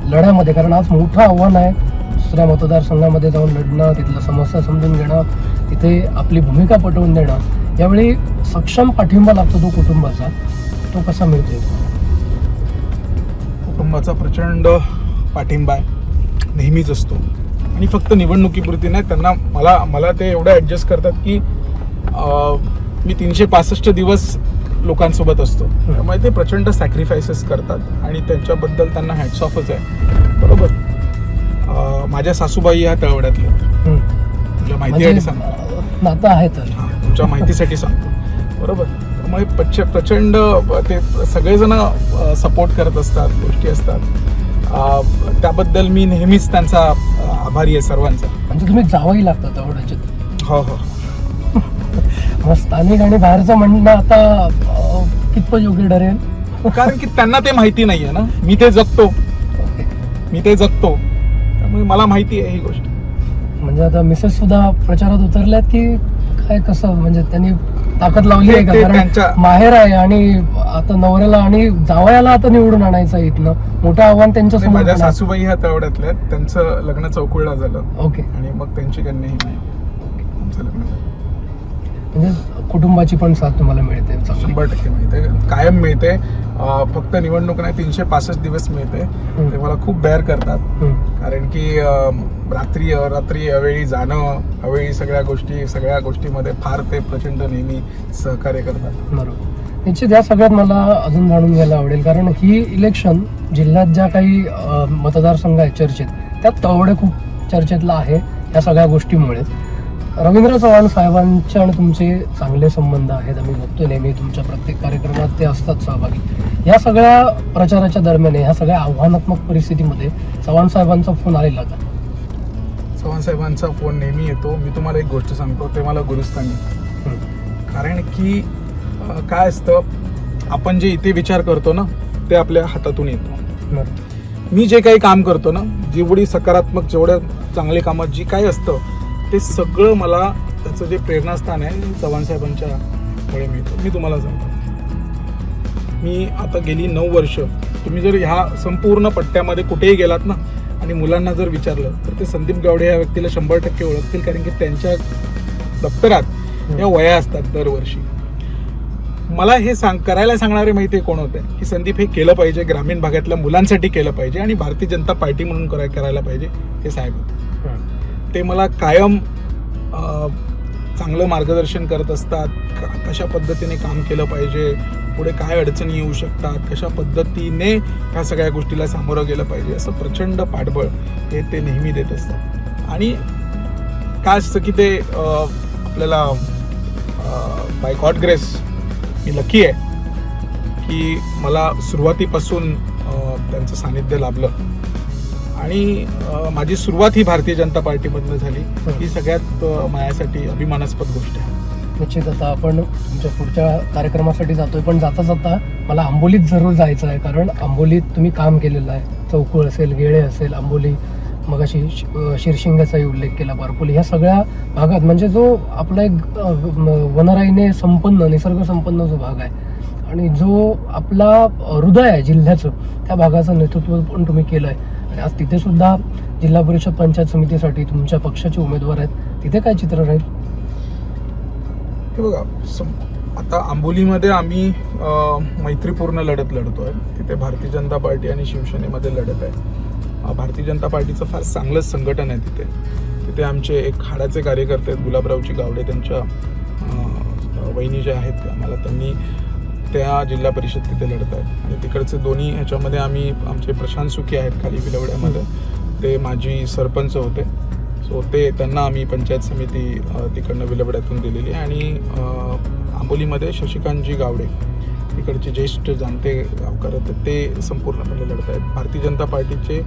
लढ्यामध्ये, कारण आज मोठं आव्हान आहे दुसऱ्या मतदारसंघामध्ये जाऊन लढणं, तिथल्या समस्या समजून घेणं, तिथे आपली भूमिका पटवून देणं. यावेळी सक्षम पाठिंबा लागतो तो कुटुंबाचा, तो कसा मिळतो? कुटुंबाचा प्रचंड पाठिंबा आहे, नेहमीच असतो. आणि फक्त निवडणुकीपुरती नाही, त्यांना मला ते एवढं ॲडजस्ट करतात की मी 365 दिवस लोकांसोबत असतो. त्यामुळे ते प्रचंड सॅक्रिफायसेस करतात आणि त्यांच्याबद्दल त्यांना हॅट्स ऑफच आहे. बरोबर. माझ्या सासूबाई ह्या तळवड्यातल्या, तुमच्या माहितीसाठी सांगतो, नातं आहे तर तुमच्या माहितीसाठी सांगतो. बरोबर. त्यामुळे प्रचंड ते सगळेजण सपोर्ट करत असतात, गोष्टी असतात. त्याबद्दल मी नेहमीच त्यांचा आभारी आहे सर्वांचा. म्हणजे तुम्ही जावंही लागतं तळवड्याचे. हो. मग स्थानिक आणि बाहेरचं म्हणणं आता कितपत योग्य ठरेल? कारण की त्यांना ते माहिती नाहीये ना, मी ते जगतो. त्यामुळे मला माहिती आहे ही गोष्ट. म्हणजे आता मिसेस सुद्धा प्रचारात उतरल्यात की काय, कसं म्हणजे त्यांनी ताकद लावली आहे का? कारण माहेर आहे आणि आता नवऱ्याला आणि जावयाला आता निवडून आणायचं आहे इथनं, मोठं आव्हान त्यांच्या समोर. माझ्या सासूबाई ह्या तळवड्यातल्या, त्यांचं लग्न चौकुळला झालं. ओके. आणि मग त्यांची कन्या ही नाही, आमचं लग्न झालं. म्हणजे कुटुंबाची पण साथ तुम्हाला मिळते? 100% मिळते, कायम मिळते. फक्त निवडणूक नाही, 365 दिवस मिळते. ते मला खूप बेअर करतात. कारण की रात्री अवेळी जाणं, अवेळी सगळ्या गोष्टीमध्ये फार ते प्रचंड नेहमी सहकार्य करतात. बरोबर. निश्चित. या सगळ्यात मला अजून जाणून घ्यायला आवडेल, कारण ही इलेक्शन जिल्ह्यात ज्या काही मतदारसंघ आहेत चर्चेत, त्यात तळवडे खूप चर्चेतला आहे या सगळ्या गोष्टीमुळे. रवींद्र चव्हाण साहेबांचे आणि तुमचे चांगले संबंध आहेत, आम्ही बघतोय नेहमी तुमच्या प्रत्येक कार्यक्रमात ते असतात सहभागी. या सगळ्या प्रचाराच्या दरम्यान, ह्या सगळ्या आव्हानात्मक परिस्थितीमध्ये चव्हाण साहेबांचा फोन आलेला का? चव्हाण साहेबांचा फोन नेहमी येतो. मी तुम्हाला एक गोष्ट सांगतो, ते मला गुरुस्थानी. कारण की काय असतं, आपण जे इथे विचार करतो ना ते आपल्या हातातून येतो. मी जे काही काम करतो ना, जेवढी सकारात्मक, जेवढ्या चांगली कामं जी काही असतं, ते सगळं मला त्याचं जे प्रेरणास्थान आहे चव्हाण साहेबांच्या मुळे मिळतं. मी तुम्हाला सांगतो, मी आता गेली 9 वर्ष, तुम्ही जर ह्या संपूर्ण पट्ट्यामध्ये कुठेही गेलात ना आणि मुलांना जर विचारलं तर ते संदीप गावडे या व्यक्तीला 100% ओळखतील. कारण की त्यांच्या दप्तरात या वया असतात दरवर्षी. मला हे करायला सांगणारे माहिती आहे कोण होते की संदीप हे केलं पाहिजे, ग्रामीण भागातल्या मुलांसाठी केलं पाहिजे आणि भारतीय जनता पार्टी म्हणून करायला पाहिजे, हे साहेब होते. ते मला कायम चांगलं मार्गदर्शन करत असतात. कशा पद्धतीने काम केलं पाहिजे, पुढे काय अडचणी येऊ शकतात, कशा पद्धतीने ह्या सगळ्या गोष्टीला सामोरं गेलं पाहिजे, असं प्रचंड पाठबळ हे ते नेहमी देत असतात. आणि काय असतं की ते आपल्याला बाय गॉड ग्रेस मी लकी आहे की मला सुरुवातीपासून त्यांचं सानिध्य लाभलं आणि माझी सुरुवात ही भारतीय जनता पार्टीमधनं झाली. ही सगळ्यात माझ्यासाठी अभिमानास्पद गोष्ट आहे. निश्चित. आता आपण तुमच्या पुढच्या कार्यक्रमासाठी जातोय, पण जाता जाता मला आंबोलीत जरूर जायचं आहे, कारण आंबोलीत तुम्ही काम केलेलं आहे. चौकुळ असेल, गेळे असेल, आंबोली, मग अशी शिरशिंगाचाही उल्लेख केला, बारपोली, ह्या सगळ्या भागात म्हणजे जो आपला एक वनराईने संपन्न, निसर्ग संपन्न जो भाग आहे आणि जो आपला हृदय आहे जिल्ह्याचं, त्या भागाचं नेतृत्व पण तुम्ही केलं आहे. आणि आज तिथे सुद्धा जिल्हा परिषद पंचायत समितीसाठी तुमच्या पक्षाचे उमेदवार आहेत. तिथे काय चित्र राहील? हे बघा, आता आंबोलीमध्ये आम्ही मैत्रीपूर्ण लढत लढतोय. तिथे भारतीय जनता पार्टी आणि शिवसेनेमध्ये लढत आहे. भारतीय जनता पार्टीचं फार चांगलंच संघटन आहे तिथे. तिथे आमचे एक हाडाचे कार्यकर्ते आहेत, गुलाबरावची गावडे, त्यांच्या वहिनी ज्या आहेत त्या, मला त्यांनी त्या जिल्हा परिषद तिथे लढत आहेत. आणि तिकडचे दोन्ही ह्याच्यामध्ये आमचे प्रशांत सुखी आहेत खाली विलवड्यामध्ये, ते माजी सरपंच होते. सो त्यांना आम्ही पंचायत समिती तिकडनं विलवड्यातून दिलेली आहे. आणि आंबोलीमध्ये शशिकांतजी गावडे, तिकडचे ज्येष्ठ जाणते गावकर आहेत, ते संपूर्णपणे लढत आहेत. भारतीय जनता पार्टीचे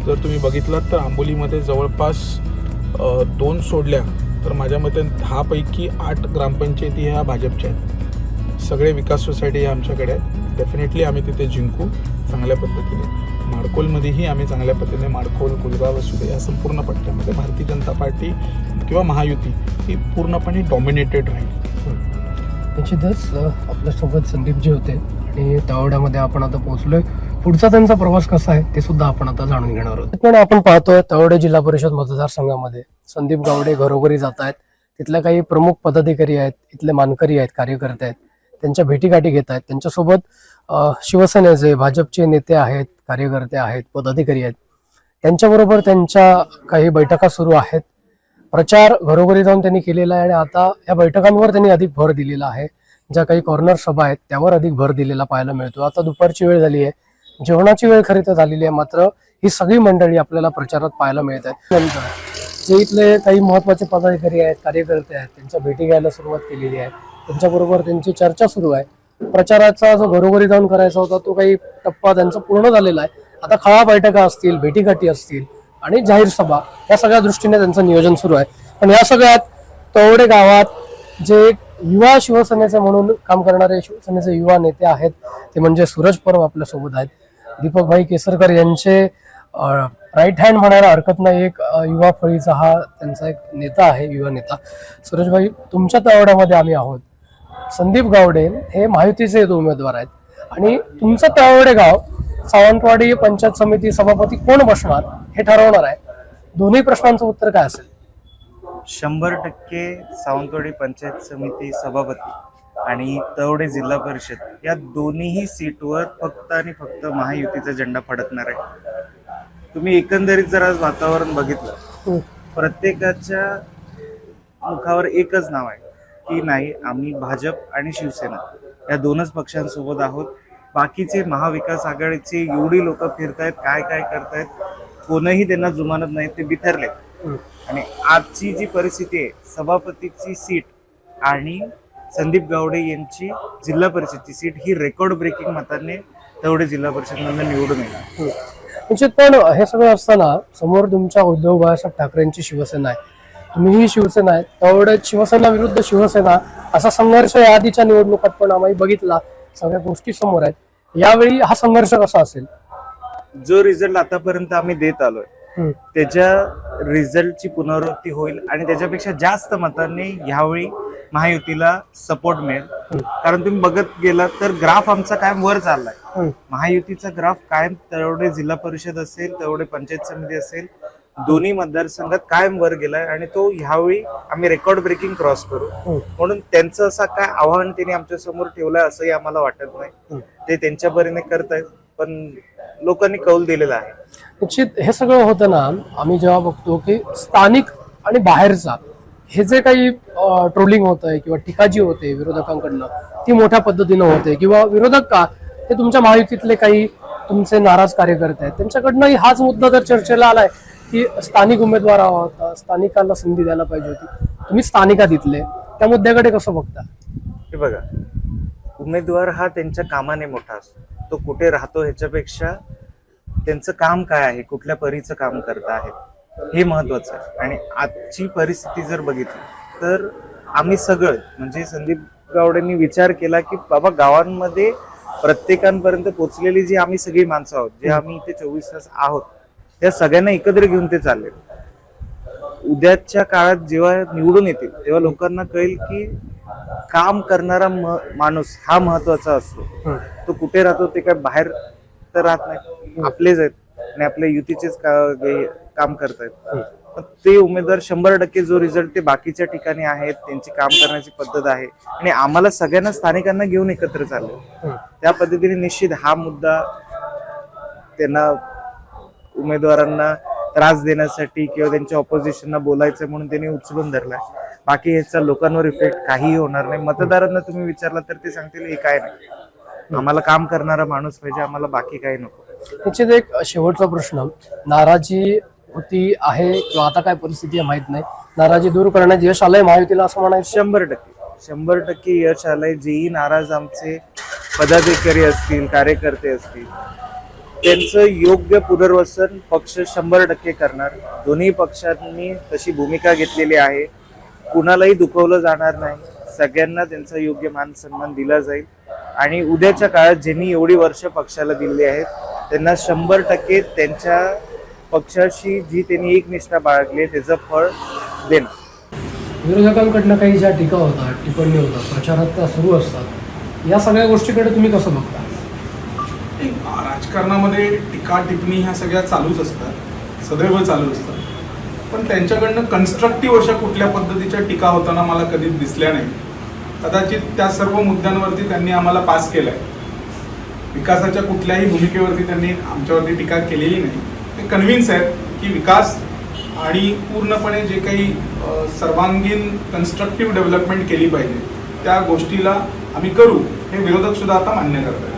जर तुम्ही बघितलात तर आंबोलीमध्ये जवळपास 2 सोडल्या तर माझ्या मते 10 पैकी 8 ग्रामपंचायती ह्या भाजपच्या आहेत. सगळे विकास सोसायटी ह्या आमच्याकडे आहेत. डेफिनेटली आम्ही तिथे जिंकू चांगल्या पद्धतीने. माडकोलमध्येही आम्ही चांगल्या पद्धतीने, माडकोल, कुलगाव असू दे, या संपूर्ण पट्ट्यामध्ये भारतीय जनता पार्टी किंवा महायुती ही पूर्णपणे डॉमिनेटेड राहील. निश्चितच. आपल्यासोबत संदीपजी होते आणि तळवड्यामध्ये आपण आता पोहोचलोय. पुढचा त्यांचा प्रवास कसा आहे ते सुद्धा आपण आता जाणून घेणार आहोत. पण आपण पाहतोय तळवडे जिल्हा परिषद मतदारसंघामध्ये संदीप गावडे घरोघरी जात आहेत. तिथल्या काही प्रमुख पदाधिकारी आहेत, इथले मानकरी आहेत, कार्यकर्ते आहेत, त्यांच्या भेटीगाठी घेत आहेत. त्यांच्यासोबत शिवसेनेचे, भाजपचे नेते आहेत, कार्यकर्ते आहेत, पदाधिकारी आहेत. त्यांच्याबरोबर त्यांच्या काही बैठका सुरू आहेत. प्रचार घरोघरी जाऊन त्यांनी केलेला आहे आणि आता या बैठकांवर त्यांनी अधिक भर दिलेला आहे. ज्या काही कॉर्नर सभा आहेत त्यावर अधिक भर दिलेला पाहायला मिळतो. आता दुपारची वेळ झाली आहे, जेवणाची वेळ खरी तर झालेली आहे, मात्र ही सगळी मंडळी आपल्याला प्रचारात पाहायला मिळत आहेत. नंतर जे इथले काही महत्वाचे पदाधिकारी आहेत, कार्यकर्ते आहेत, त्यांच्या भेटी घ्यायला सुरुवात केलेली आहे. त्यांच्याबरोबर त्यांची चर्चा सुरू आहे. प्रचाराचा जो घरोघरी जाऊन करायचा होता तो काही टप्पा त्यांचा पूर्ण झालेला आहे. आता खळा बैठका असतील, भेटीगाठी असतील आणि जाहीर सभा, या सगळ्या दृष्टीने त्यांचं नियोजन सुरू आहे. पण या सगळ्यात तळवडे गावात जे युवा शिवसेनेचे म्हणून काम करणारे शिवसेनेचे युवा नेते आहेत ते म्हणजे सूरज परब आपल्यासोबत आहेत. दीपकभाई केसरकर यांचे राईट हँड म्हणायला हरकत नाही. एक युवा फळीचा हा त्यांचा एक नेता आहे, युवा नेता. सूरजभाई, तुमच्या तळवड्यामध्ये आम्ही आहोत. संदीप गावडे हे महायुतीचे उमेदवार आहेत आणि तुमचं तळवडे गाव सावंतवाडी पंचायत समिती सभापती कोण बसणार हे ठरवणार आहे. दोन्ही प्रश्नांचं उत्तर काय असेल? 100% सावंतवाडी पंचायत समिती सभापती आणि तळवडे जिल्हा परिषद या दोन्हीही सीटवर फक्त आणि फक्त महायुतीचा झेंडा फडकणार आहे. तुम्ही एकंदरीत जर आज वातावरण बघितलं, प्रत्येकाच्या मुखावर एकच नाव आहे की नाही, आम्ही भाजप आणि शिवसेना या दोनच पक्षांसोबत आहोत. बाकीचे महाविकास आघाडीचे एवढी लोक फिरतायत, काय काय करतायत, कोणही त्यांना जुमानत नाही, ते बिथरलेत. आणि आजची जी परिस्थिती आहे, सभापतीची सीट आणि संदीप गावडे यांची जिल्हा परिषदची सीट ही रेकॉर्ड ब्रेकिंग मताने तळवडे जिल्हा परिषदमधून निवडून येणार. निश्चित. पण हे सगळं असताना समोर तुमच्या उद्धव बाळासाहेब ठाकरेंची शिवसेना आहे, तुम्हीही शिवसेना आहे. तळवड्यात शिवसेना विरुद्ध शिवसेना असा संघर्ष या आधीच्या निवडणुकात पण आम्ही बघितला. सगळ्या गोष्टी समोर आहेत. यावेळी हा संघर्ष कसा असेल? जो रिझल्ट आतापर्यंत आम्ही देत आलोय त्याच्या रिझल्टची पुनरावृत्ती होईल आणि त्याच्यापेक्षा जास्त मतांनी ह्यावेळी महायुतीला सपोर्ट मिळेल. कारण तुम्ही बघत गेलात तर ग्राफ आमचा कायम वर चाललाय. महायुतीचा ग्राफ कायम तळवडे जिल्हा परिषद असेल, तळवडे पंचायत समिती असेल, दोन्ही मतदारसंघात कायम वर गेलाय आणि तो ह्यावेळी आम्ही रेकॉर्ड ब्रेकिंग क्रॉस करू. हो. म्हणून त्यांचं असं काय आव्हान त्यांनी आमच्या समोर ठेवलंय असंही आम्हाला वाटत नाही. ते त्यांच्या परीने करतायत, पण लोकांनी कौल दिलेला आहे. निश्चित हे सगळं होतं ना, आम्ही जेव्हा बघतो की स्थानिक आणि बाहेरचा हे जे काही ट्रोलिंग होत आहे किंवा टीका जी होते विरोधकांकडनं ती मोठ्या पद्धतीनं होते, किंवा विरोधक का ते तुमच्या महायुतीतले काही तुमचे नाराज कार्यकर्ते आहेत त्यांच्याकडनंही हाच मुद्दा जर चर्चेला आलाय की स्थानिक उमेदवार होता, स्थानिकांना संधी द्यायला पाहिजे होती, तुम्ही स्थानिकात इथले, त्या मुद्द्याकडे कसं बघता? हे बघा, उमेदवार हा त्यांच्या कामाने मोठा असतो. तो कुठे राहतो ह्याच्यापेक्षा त्यांचं काम काय आहे, कुठल्या परीचं काम करत आहेत हे महत्वाचं आहे. आणि आजची परिस्थिती जर बघितली तर आम्ही सगळं म्हणजे संदीप गावडेंनी विचार केला की बाबा गावांमध्ये प्रत्येकांपर्यंत पोहोचलेली जी आम्ही सगळी माणसं आहोत, जे आम्ही इथे 24 तास आहोत, त्या सगळ्यांना एकत्र घेऊन ते चालले. उद्याच्या काळात जेव्हा निवडून येतील तेव्हा लोकांना कळेल की काम करणारा माणूस हा महत्वाचा असतो. तो कुठे राहतो ते काय बाहेर तर राहत नाही, आपलेच आहेत आणि आपल्या युतीचेच काम करतायत. पण ते उमेदवार 100% जो रिझल्ट ते बाकीच्या ठिकाणी आहेत, त्यांची काम करण्याची पद्धत आहे आणि आम्हाला सगळ्यांना स्थानिकांना घेऊन एकत्र चाललंय. त्या पद्धतीने निश्चित हा मुद्दा त्यांना उमेदवारांना त्रास देण्यासाठी किंवा त्यांच्या ऑपोजिशनला बोलायचं म्हणून त्यांनी उचलून धरलाय. बाकी ह्याचा लोकांवर इफेक्ट काहीही होणार नाही. मतदारांना तुम्ही विचारला तर ते सांगतील हे काय नाही, आम्हाला काम करणारा माणूस पाहिजे, आम्हाला बाकी काही नको. निश्चित एक शेवटचा प्रश्न, नाराजी होती आहे किंवा आता काय परिस्थिती आहे माहित नाही, नाराजी दूर करण्यात यश आलंय महायुतीला असं म्हणायचं? 100% यश आलंय. जेही नाराज आमचे पदाधिकारी असतील, कार्यकर्ते असतील, त्यांचं योग्य पुनर्वसन पक्ष 100% करणार. दोन्ही पक्षांनी तशी भूमिका घेतलेली आहे. कुणालाही दुखवलं जाणार नाही, सगळ्यांना त्यांचा योग्य मान सन्मान दिला जाईल. आणि उद्याच्या काळात ज्यांनी एवढी वर्ष पक्षाला दिली आहेत त्यांना 100% त्यांच्या पक्षाशी जी त्यांनी एकनिष्ठा बाळगली त्याचं फळ देणार. विरोधकांकडनं काही ज्या टीका होतात, टिप्पणी होतात, प्रचारात त्या सुरू असतात, या सगळ्या गोष्टीकडे तुम्ही कसं बघता? राजकारणामध्ये टीका टिप्पणी ह्या सगळ्या चालूच असतात, सदैव चालू असतात. पण त्यांच्याकडनं कन्स्ट्रक्टिव्ह अशा कुठल्या पद्धतीच्या टीका होताना मला कधीच दिसल्या नाही. कदाचित त्या सर्व मुद्द्यांवरती त्यांनी आम्हाला पास केलंय. विकासाच्या कुठल्याही भूमिकेवरती त्यांनी आमच्यावरती टीका केलेली नाही. ते कन्व्हिन्स आहेत की विकास आणि पूर्णपणे जे काही सर्वांगीण कन्स्ट्रक्टिव्ह डेव्हलपमेंट केली पाहिजे त्या गोष्टीला आम्ही करू, हे विरोधक सुद्धा आता मान्य करतात.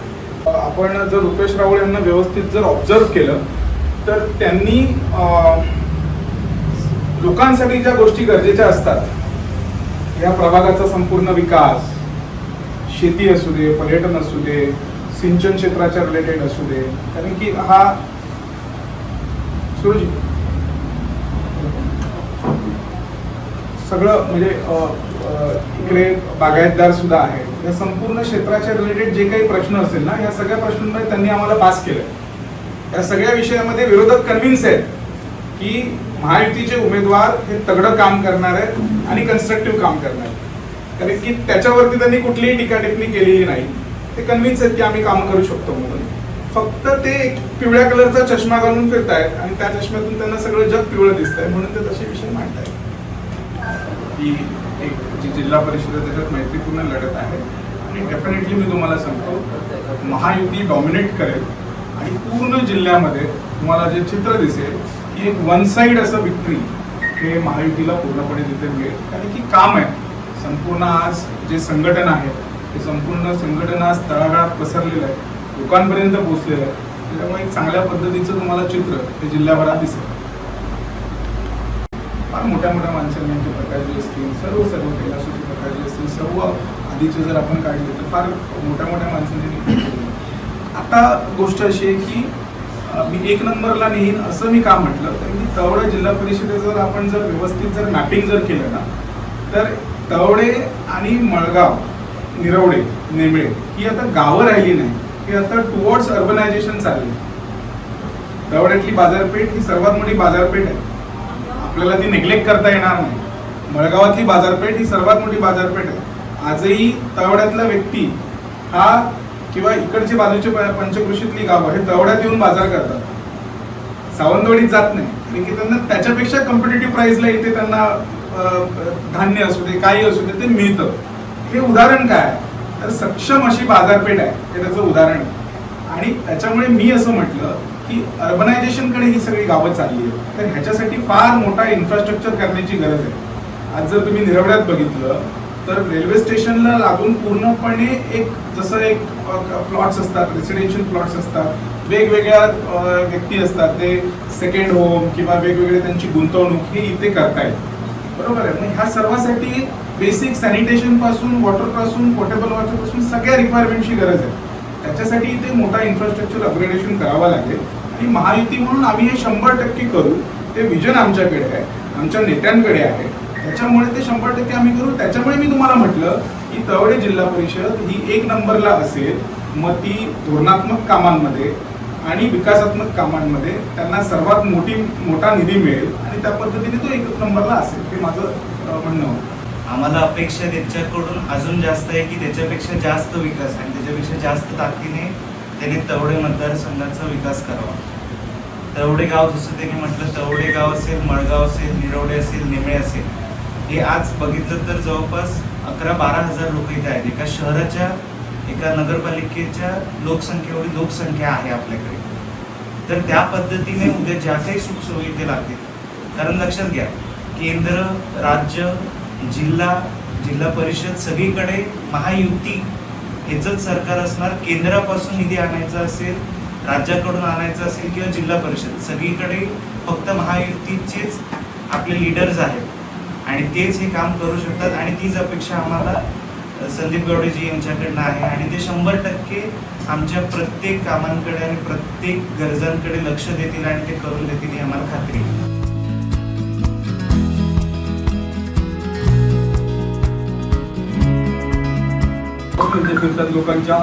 आपण जर रुपेश रावळ यांना व्यवस्थित जर ऑब्झर्व केलं तर त्यांनी लोकांसाठी ज्या गोष्टी गरजेच्या असतात, या प्रभागाचा संपूर्ण विकास, शेती असू दे, पर्यटन असू दे, सिंचन क्षेत्राच्या रिलेटेड असू दे, कारण की हा सुरजी सगळं म्हणजे इकडे बागायतदार सुद्धा आहे, या संपूर्ण क्षेत्राच्या रिलेटेड जे काही प्रश्न असेल ना, या सगळ्या प्रश्नांमध्ये त्यांनी आम्हाला पास केलं. या सगळ्या विषयामध्ये विरोधक कन्व्हिन्स आहेत की महायुतीचे उमेदवार हे तगडं काम करणार आहेत आणि कन्स्ट्रक्टिव्ह काम करणार आहेत. कारण की त्याच्यावरती त्यांनी कुठलीही टीका टिप्पणी केलेली नाही. ते कन्व्हिन्स आहेत की आम्ही कामं करू शकतो म्हणून. फक्त ते एक पिवळ्या कलरचा चष्मा घालून फिरतायत आणि त्या चष्म्यातून त्यांना सगळं जग पिवळं दिसतंय, म्हणून ते तसे विषय मांडतायत की एक जी जिल्हा परिषद आहे त्याच्यात मैत्रीपूर्ण लढत आहे आणि डेफिनेटली मी तुम्हाला सांगतो महायुती डॉमिनेट करेल आणि पूर्ण जिल्ह्यामध्ये तुम्हाला जे चित्र दिसेल की एक वन साईड असं विक्ट्री हे महायुतीला पूर्णपणे तिथे मिळेल. कारण की काम आहे संपूर्ण. आज जे संघटन आहे ते संपूर्ण संघटन आज तळागाळात पसरलेलं आहे, लोकांपर्यंत पोहोचलेलं आहे. त्याच्यामुळे एक चांगल्या पद्धतीचं तुम्हाला चित्र हे जिल्ह्याभरात दिसेल. फार मोठ्या मोठ्या माणसांचे प्रकारचे असतील, सर्व कैलासोचे प्रकारचे असतील, सर्व आधीचे जर आपण काढले तर फार मोठ्या मोठ्या माणसांनी. आता गोष्ट अशी आहे की मी 1 नंबरला नेईन असं मी का म्हटलं तर की तवडे जिल्हा परिषदेचं जर आपण जर व्यवस्थित जर मॅपिंग जर केलं ना तर तवडे आणि मळगाव, निरवडे, नेमळे ही आता गावं राहिली नाही, ही आता टुवर्ड्स अर्बनायझेशन चालली. तवड्यातली बाजारपेठ ही सर्वात मोठी बाजारपेठ आहे, आपल्याला ती नेग्लेक्ट करता येणार नाही. मळगावातली बाजारपेठ ही सर्वात मोठी बाजारपेठ आहे. आजही तवड्यातला व्यक्ती हा किंवा इकडची बाजूची पंचकृषीतली गावं हे तवड्यात येऊन बाजार करतात. सावंतवाडीत जात नाही, कारण की त्यांना त्याच्यापेक्षा कॉम्पिटेटिव्ह प्राइसला इथे त्यांना धान्य असू दे, काही असू दे, ते मिळतं. हे उदाहरण काय आहे? तर सक्षम अशी बाजारपेठ आहे, हे त्याचं उदाहरण आहे. आणि त्याच्यामुळे मी असं म्हटलं की अर्बनायझेशनकडे ही सगळी गावं चालली आहेत, तर ह्याच्यासाठी फार मोठा इन्फ्रास्ट्रक्चर करण्याची गरज आहे. आज जर तुम्ही निरवड्यात बघितलं तर रेल्वे स्टेशनला लागून पूर्णपणे जसं एक प्लॉट्स असतात, रेसिडेन्शियल प्लॉट्स असतात, वेगवेगळ्या व्यक्ती असतात, ते सेकंड होम किंवा वेगवेगळे त्यांची गुंतवणूक हे इथे करतायत. बरोबर आहे. मग ह्या सर्वांसाठी बेसिक सॅनिटेशन पासून, वॉटर पासून, पोर्टेबल वॉटर पासून सगळ्या रिक्वायरमेंटची गरज आहे. त्याच्यासाठी इथे मोठा इन्फ्रास्ट्रक्चर अपग्रेडेशन करावं लागेल आणि महायुती म्हणून आम्ही हे 100% करू. ते विजन आमच्याकडे आहे, आमच्या नेत्यांकडे आहे, त्याच्यामुळे ते 100% आम्ही करू. त्याच्यामुळे मी तुम्हाला म्हटलं की तळवडे जिल्हा परिषद ही 1 नंबरला असेल, मग ती धोरणात्मक कामांमध्ये आणि विकासात्मक कामांमध्ये त्यांना सर्वात मोठा निधी मिळेल आणि त्या पद्धतीने तो 1 नंबरला असेल. हे माझं म्हणणं होतं. आम्हाला अपेक्षा त्याच्याकडून अजून जास्त आहे की त्याच्यापेक्षा जास्त विकास आणि त्याच्यापेक्षा जास्त ताकदीने त्यांनी तवडे मतदारसंघाचा विकास करावा. तवडे गाव जसं त्यांनी म्हटलं, तवडे गाव असेल, मळगाव असेल, निरवडे असेल, निमळे असेल, हे आज बघितलं तर जवळपास 11-12 हजार लोक इथे आहेत. एका शहराच्या, एका नगरपालिकेच्या लोकसंख्या एवढी लोकसंख्या आहे आपल्याकडे. तर त्या पद्धतीने उद्या ज्या काही सुखसोयी इथे लागतील, कारण लक्षात घ्या, केंद्र, राज्य, जिल्हा परिषद सगळीकडे महायुती हेचंच सरकार असणार. केंद्रापासून निधी आणायचा असेल, राज्याकडून आणायचं असेल किंवा जिल्हा परिषद, सगळीकडे फक्त महायुतीचेच आपले लीडर्स आहेत आणि तेच हे काम करू शकतात. आणि तीच अपेक्षा आम्हाला संदीप गावडेजी यांच्याकडनं आहे आणि ते 100% आमच्या प्रत्येक कामांकडे आणि प्रत्येक गरजांकडे लक्ष देतील आणि ते करून देतील ही आम्हाला खात्री आहे. फिरतात लोकांच्या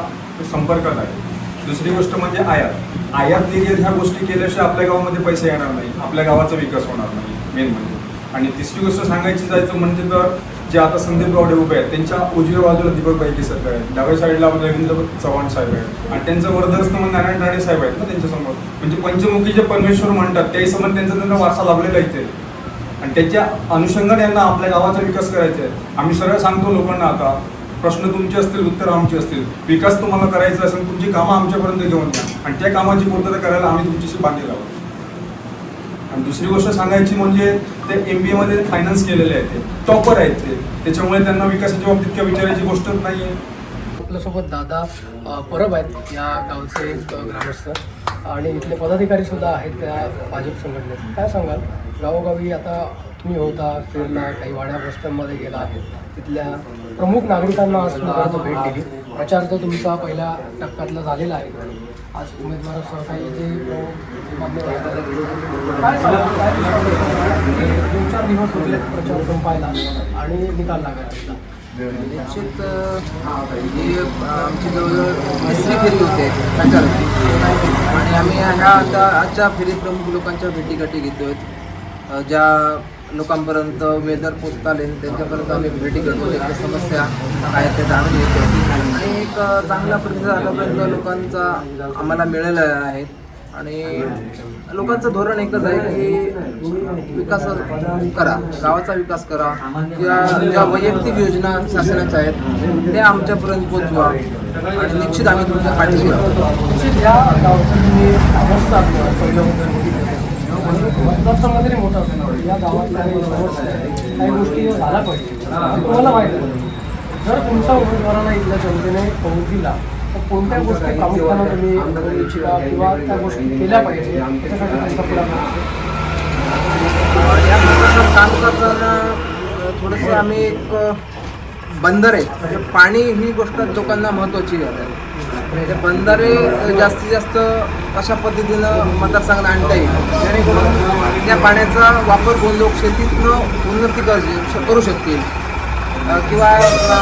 संपर्कात आहे. दुसरी गोष्ट म्हणजे आयात निर्यात ह्या गोष्टी केल्याशिवाय आपल्या गावामध्ये पैसे येणार नाही, आपल्या गावाचा विकास होणार नाही मेन म्हणजे. आणि तिसरी गोष्ट सांगायची जायचं म्हणजे तर जे आता संदीप गावडे उभे आहेत त्यांच्या उजव्या बाजूला दीपक बाईके सरकार आहेत, डाव्या साईडला रवींद्र चव्हाण साहेब आहेत आणि त्यांचं वरदहस्त म्हणजे नारायण राणे साहेब आहेत ना त्यांच्यासमोर. म्हणजे पंचमुखी जे परमेश्वर म्हणतात त्याही समोर त्यांचा वारसा लाभलेला इथे आणि त्याच्या अनुषंगाने यांना आपल्या गावाचा विकास करायचा आहे. आम्ही सरळ सांगतो लोकांना, आता प्रश्न तुमचे असतील, उत्तर आमची असतील. विकास तुम्हाला करायचा असेल, तुमची कामं आमच्यापर्यंत घेऊन या आणि त्या कामाची पूर्तता करायला आम्ही तुमच्याशी बांधील आहोत. आणि दुसरी गोष्ट सांगायची म्हणजे ते MBA मध्ये फायनान्स केलेले आहेत, ते टॉपर आहेत ते, त्याच्यामुळे त्यांना विकासाच्या बाबतीत काय विचारायची गोष्टच नाही आहे. आपल्यासोबत दादा परब आहेत, या गावचे एक ग्रामस्थ आणि इथले पदाधिकारी सुद्धा आहेत त्या भाजप संघटनेत. काय सांगाल, गावोगावी आता तुम्ही होता, फिरला, काही वाड्या वस्त्यांमध्ये गेला, तिथल्या प्रमुख नागरिकांना आज सुद्धा भेट दिली. प्रचार तर तुमचा पहिल्या टप्प्यातला झालेला आहे. आज उमेदवारासह काही जे मान्यवर काय सांगा, काय 2-4 दिवस उरले प्रचार संपायला आणि निकाल लागायला. निश्चित ही आमची जवळजवळ 3री फेरी होते प्रचाराची आणि आम्ही ह्या आता आजच्या फेरीत प्रमुख लोकांच्या भेटीगाठी घेतोय. ज्या लोकांपर्यंत उमेदवार पोचता आले त्यांच्यापर्यंत आम्ही भेटी घेतो, त्यांच्या समस्या आहेत त्या जाणून घेतो आणि एक चांगला प्रतिसाद आतापर्यंत लोकांचा आम्हाला मिळालेला आहे. आणि लोकांचं धोरण एकच आहे की विकास करा, गावाचा विकास करा, किंवा ज्या वैयक्तिक योजना शासनाच्या आहेत त्या आमच्यापर्यंत पोचवा आणि निश्चित आम्ही तुमच्या पाठीशी राहतो. या गावची जी अवस्था मतदारसंघ जरी मोठा असणार, या गावात काही गोष्टी झाल्या पाहिजे तुम्हाला माहीत आहे. जर तुमच्या उमेदवाराला इथल्या जनतेने कौल दिला तर कोणत्या गोष्टी प्रामुख्यानं तुम्ही करू इच्छिता किंवा त्या गोष्टी केल्या पाहिजे त्याच्यासाठी तुमचा पुढाकार या प्रकारचं काम करताना थोडंसं आम्ही एक बंदरे म्हणजे पाणी ही गोष्ट लोकांना महत्त्वाची आहे. म्हणजे बंदरे जास्तीत जास्त अशा पद्धतीनं मतदारसंघात आणता येईल जेणेकरून त्या पाण्याचा वापर करून लोक शेतीतनं उन्नती करू शकतील किंवा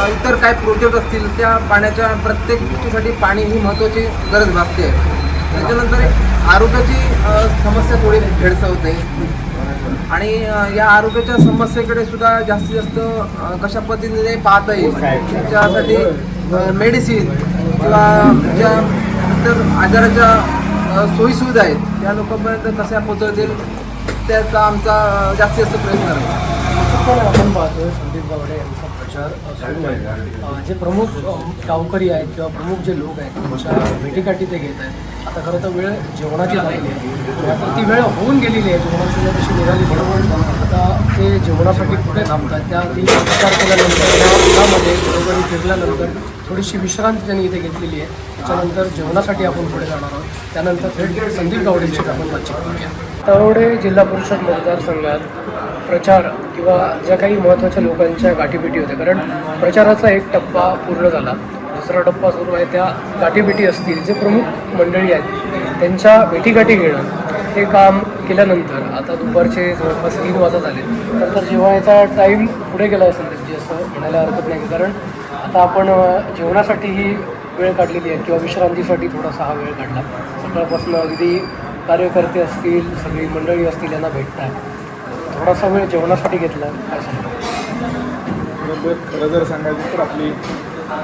इतर काय प्रोजेक्ट असतील त्या पाण्याच्या प्रत्येक गोष्टीसाठी पाणी ही महत्त्वाची गरज भासते. त्याच्यानंतर आरोग्याची समस्या थोडी भेडसावते आणि या आरोग्याच्या समस्येकडे सुद्धा जास्तीत जास्त कशा पद्धतीने पाहता येईल त्याच्यासाठी मेडिसिन किंवा ज्या इतर आजाराच्या सोयीसुविधा आहेत त्या लोकांपर्यंत कशा पोहोचवतील त्याचा आमचा जास्तीत जास्त प्रयत्न राहील. पण आपण पाहतोय संदीप गावडे यांचा प्रचार सुरू आहे. जे प्रमुख गावकरी आहेत किंवा प्रमुख जे लोक आहेत त्यांच्या भेटीगाठी ते घेत आहेत. आता खरं तर वेळ जेवणाची झालेली आहे, आता ती वेळ होऊन गेलेली आहे, जेवणाची वेळ तशी निघाली बरोबर. आता ते जेवणासाठी कुठे थांबतात त्याआधी विचार केल्यानंतर त्यामध्ये बरोबरी फिरल्यानंतर थोडीशी विश्रांती त्यांनी इथे घेतलेली आहे. त्याच्यानंतर जेवणासाठी आपण पुढे जाणार आहोत. त्यानंतर थेट संदीप गावडेंशी आपण बातचीत करूया. तरोडे जिल्हा परिषद मतदारसंघात प्रचार किंवा ज्या काही महत्त्वाच्या लोकांच्या गाठीभेटी होत्या, कारण प्रचाराचा एक टप्पा पूर्ण झाला, दुसरा टप्पा सुरू आहे. त्या गाठीभेटी असतील, जे प्रमुख मंडळी आहेत त्यांच्या भेटीगाठी घेणं हे काम केल्यानंतर आता दुपारचे जवळपास 3 वाजत झाले. नंतर जेवणाचा टाईम पुढे गेला आहे संदीपजी, असं म्हणायला हरकत नाही, कारण आता आपण जेवणासाठीही वेळ काढलेली आहे किंवा विश्रांतीसाठी थोडासा हा वेळ काढला. सकाळपासून अगदी कार्यकर्ते असतील, सगळी मंडळी असतील यांना भेटतात, थोडासा वेळ जेवणासाठी घेतला. काय सांगतो? खरं जर सांगायचं तर आपली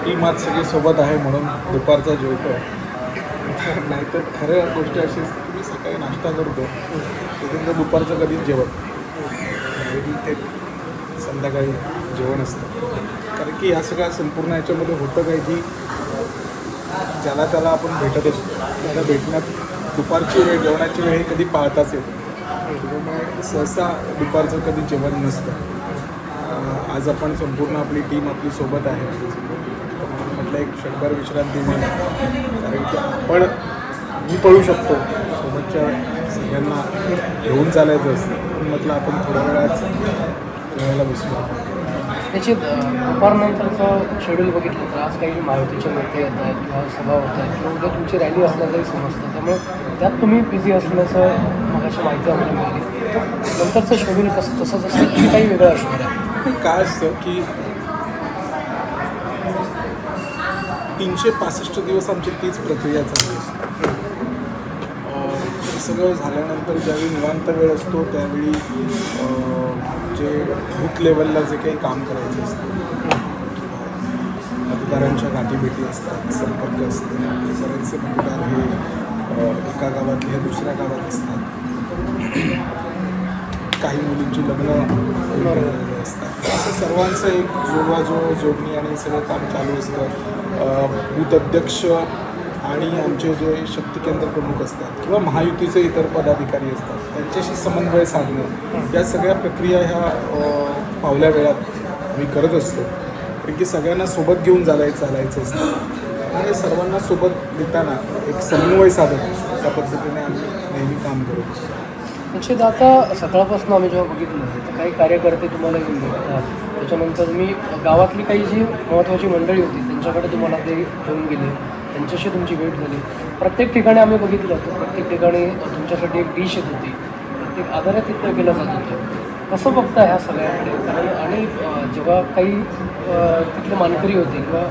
टीम आज सगळी सोबत आहे म्हणून दुपारचा जेवतो. नाहीतर खरं गोष्ट अशी असते की मी सकाळी नाश्ता करतो, त्याच्यानंतर दुपारचं कधीच जेवत ते संध्याकाळी जेवण असतं. कारण की ह्या सगळ्या संपूर्ण याच्यामध्ये होतं काय की ज्याला त्याला आपण भेटत असतो, त्याला भेटण्यात दुपारची वेळ, जेवणाची वेळ ही कधी पाळताच येते. त्यामुळे सहसा दुपारचं कधी जेवण नसतं. आज आपण संपूर्ण आपली टीम आपली सोबत आहे, म्हणून म्हटलं एक क्षणभर विश्रांती मिळेल. कारण की आपण मी पळू शकतो, सोबतच्या सगळ्यांना घेऊन चालायचं असतं, म्हणून म्हटलं आपण थोड्या वेळात जेवायला बसलो. त्याची दुपारनंतरचं शेड्यूल बघितलं तर आज काही महायुतीचे नेते येत आहेत किंवा सभा होत आहेत किंवा उद्या तुमची रॅली असल्याचंही समजतं, त्यामुळे त्यात तुम्ही बिझी असल्याचं मगाशी माहिती आम्हाला मिळाली. नंतरचं शेड्यूल तसंच असतं की काही वेगळं असणार आहे? काय असतं की 365 दिवस आमची तीच प्रक्रिया चालू असते. हे सगळं झाल्यानंतर ज्यावेळी निवांत वेळ असतो त्यावेळी जे बूथ लेवलला जे काही काम करायचं असतं, मतदारांच्या गाठीभेटी असतात, संपर्क असते, बरेचसे मतदार हे एका गावातले हे दुसऱ्या गावात असतात, काही मुलींची लग्न असतात, असं सर्वांचं एक जोडणी आणि सगळं काम चालू असतं. बूथ अध्यक्ष आणि आमचे जे शक्ती केंद्र प्रमुख असतात किंवा महायुतीचे इतर पदाधिकारी असतात त्यांच्याशी समन्वय साधणं, या सगळ्या प्रक्रिया ह्या पावल्या वेळात आम्ही करत असतो. कारण की सगळ्यांना सोबत घेऊन चालायचं असतं, त्यामुळे सर्वांना सोबत देताना एक समन्वय साधत त्या पद्धतीने आम्ही नेहमी काम करत असतो. निश्चित आता सकाळपासून आम्ही जेव्हा बघितलं तर काही कार्यकर्ते तुम्हाला येऊन भेटतात, त्याच्यानंतर मी गावातली काही जी महत्त्वाची मंडळी होती त्यांच्याकडे तुम्हाला ते घेऊन गेले, त्यांच्याशी तुमची भेट झाली. प्रत्येक ठिकाणी आम्ही बघितलं तर प्रत्येक ठिकाणी तुमच्यासाठी एक डिश येत होती, प्रत्येक आदरातिथ्य केलं जात होतं. कसं बघता ह्या सगळ्याकडे? कारण आणि जेव्हा काही तिथले मानकरी होते किंवा